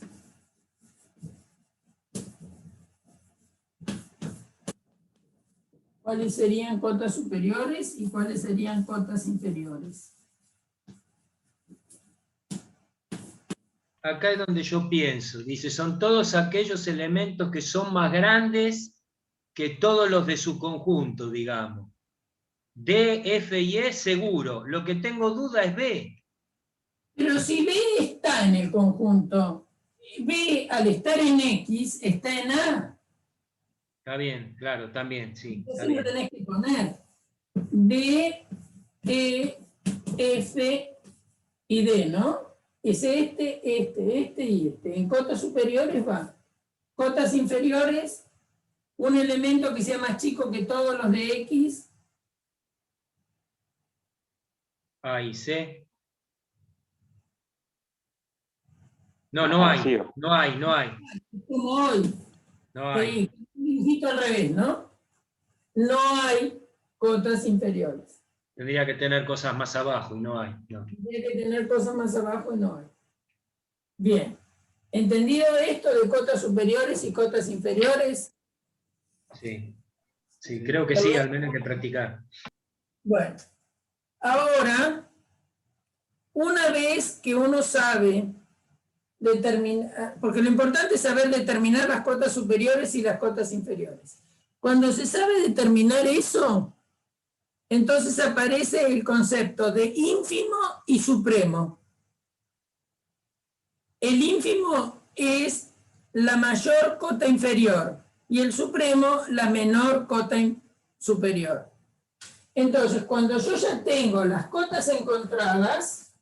¿Cuáles serían cotas superiores y cuáles serían cotas inferiores? Acá es donde yo pienso, dice, son todos aquellos elementos que son más grandes que todos los de su conjunto, digamos. D, F y E seguro, lo que tengo duda es B. Pero si B está en el conjunto, B al estar en X está en A. Está bien, claro, también, sí. Está Siempre bien. tenés que poner D, E, F y D, ¿no? Es este y este. En cotas superiores va. Cotas inferiores, un elemento que sea más chico que todos los de X. A y C. No, no hay. Vacío. No hay, no hay. Como hoy. No hay. Un dibujito al revés, ¿no? No hay cotas inferiores. Tendría que tener cosas más abajo y no hay. No. Tiene que tener cosas más abajo y no hay. Bien. ¿Entendido esto de cotas superiores y cotas inferiores? Sí. Sí, creo que sí, al menos hay que practicar. Bueno. Ahora, una vez que uno sabe determinar, porque lo importante es saber determinar las cotas superiores y las cotas inferiores. Cuando se sabe determinar eso, entonces aparece el concepto de ínfimo y supremo. El ínfimo es la mayor cota inferior y el supremo la menor cota superior. Entonces, cuando yo ya tengo las cotas encontradas,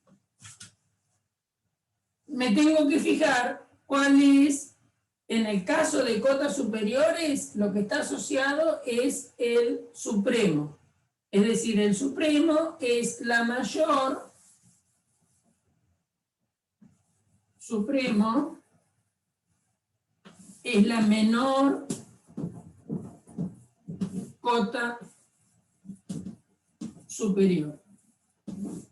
me tengo que fijar cuál es, en el caso de cotas superiores, lo que está asociado es el supremo. Es decir, el supremo es la mayor, supremo es la menor cota superior.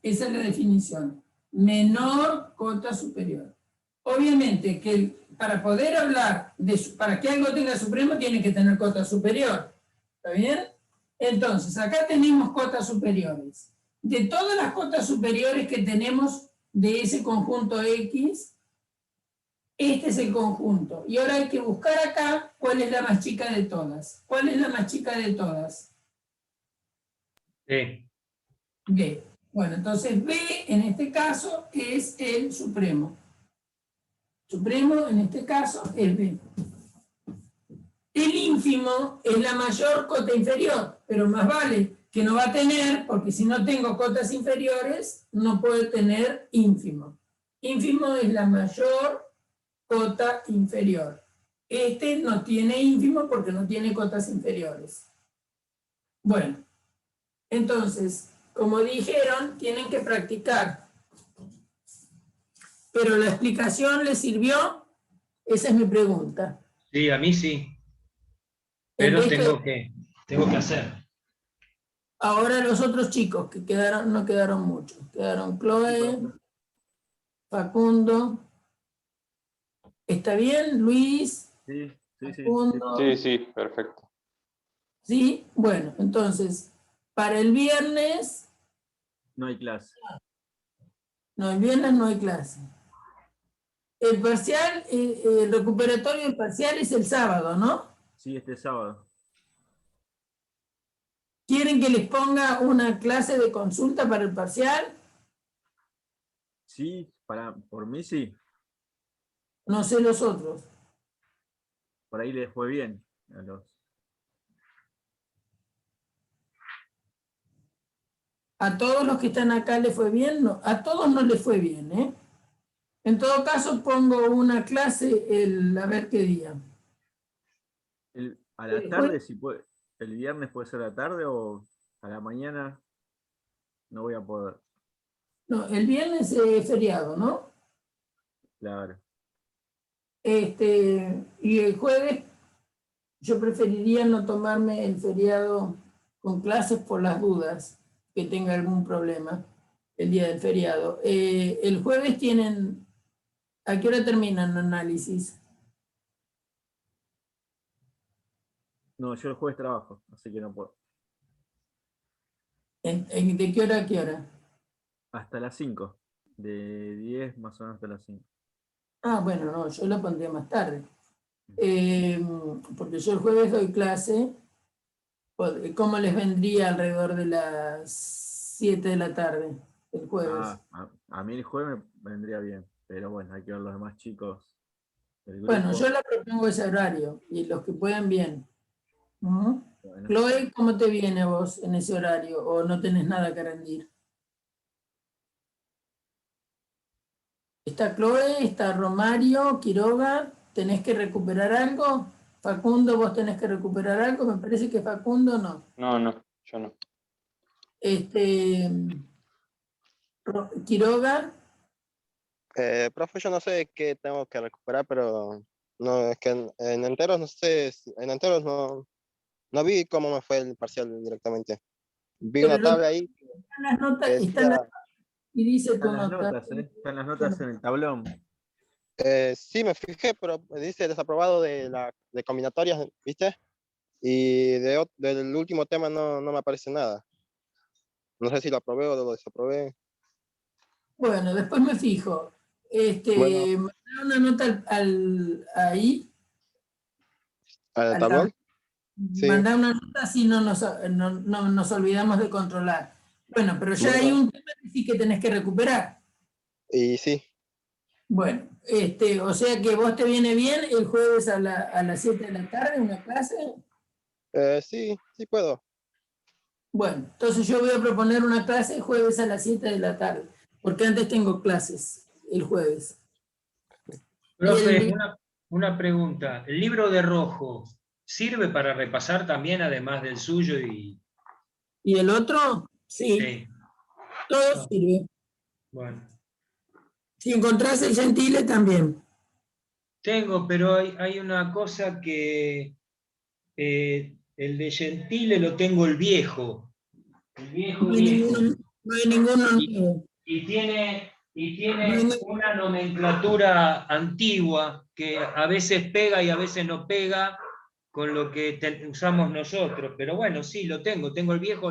Esa es la definición. Menor cota superior. Obviamente que para poder hablar, para que algo tenga supremo, tiene que tener cota superior. ¿Está bien? Entonces, acá tenemos cotas superiores. De todas las cotas superiores que tenemos de ese conjunto X, Este es el conjunto. Y ahora hay que buscar acá cuál es la más chica de todas. ¿Cuál es la más chica de todas? Sí. B. Bueno, entonces B en este caso es el supremo. Supremo en este caso es B. El ínfimo es la mayor cota inferior, pero más vale que no va a tener, porque si no tengo cotas inferiores, no puedo tener ínfimo. Ínfimo es la mayor cota inferior. Este no tiene ínfimo porque no tiene cotas inferiores. Bueno, entonces, como dijeron, tienen que practicar. ¿Pero la explicación les sirvió? Esa es mi pregunta. Sí, a mí sí. El Pero resto- tengo que hacer. Ahora los otros chicos que quedaron, no quedaron muchos. Quedaron Chloe, Facundo. ¿Está bien, Luis? Sí, sí, sí. Facundo. Sí, sí, perfecto. ¿Sí? Bueno, entonces, para el viernes, No hay clase. no, el viernes no hay clase. El parcial, el recuperatorio del parcial es el sábado, ¿no? Sí, este sábado. ¿Quieren que les ponga una clase de consulta para el parcial? Sí, por mí sí. No sé los otros. Por ahí les fue bien a los. ¿A todos los que están acá les fue bien? No, a todos no les fue bien, ¿eh? En todo caso, pongo una clase a ver qué día. A la tarde, si puede, el viernes puede ser a la tarde o a la mañana, no voy a poder. No, el viernes es feriado, ¿no? Claro. Y el jueves yo preferiría no tomarme el feriado con clases por las dudas que tenga algún problema el día del feriado. El jueves tienen, ¿a qué hora terminan el análisis? No, yo el jueves trabajo, así que no puedo. ¿De qué hora a qué hora? Hasta las 5. De 10 más o menos hasta las 5. Ah, bueno, no, yo lo pondría más tarde. Porque yo el jueves doy clase. ¿Cómo les vendría alrededor de las 7 de la tarde el jueves? A mí el jueves me vendría bien, pero bueno, hay que ver los demás chicos del Bueno, grupo. yo le propongo ese horario y los que puedan bien. ¿Mm? Bueno, Chloe, ¿cómo te viene a vos en ese horario o no tenés nada que rendir? Está Chloe, está Romario, Quiroga, ¿tenés que recuperar algo? Facundo, ¿vos tenés que recuperar algo? Me parece que Facundo no. No, no, yo no. Quiroga, Profe, yo no sé qué tengo que recuperar, pero no, es que en enteros no sé, en enteros no vi cómo me fue el parcial directamente. Vi pero una tabla ahí están las notas, que decía, y dice tu están las nota. notas, ¿eh? Están las notas en el tablón. sí me fijé, pero dice desaprobado de combinatorias, ¿viste? Y del último tema no me aparece nada. No sé si lo aprobé o lo desaprobé. Bueno, después me fijo. Bueno, Mandá una nota ahí, al al tablero. tablón, sí, Mandá una nota así no nos olvidamos de controlar. Bueno, pero ya hay bueno, un tema que sí que tenés que recuperar. y sí, Bueno, o sea que vos te viene bien el jueves a las 7 de la tarde una clase. sí puedo. Bueno, entonces yo voy a proponer una clase el jueves a las 7 de la tarde, porque antes tengo clases el jueves. Profe, Y una pregunta. ¿El libro de rojo sirve para repasar también, además del suyo? ¿Y el otro? Sí, Sí. todo sirve. Bueno. Si encontrás el Gentile también. Tengo, pero hay una cosa que el de Gentile lo tengo el viejo. El viejo, No hay viejo. ninguno nuevo. Y tiene No hay una nomenclatura antigua que a veces pega y a veces no pega con lo que usamos nosotros. Pero bueno, sí, lo tengo el viejo.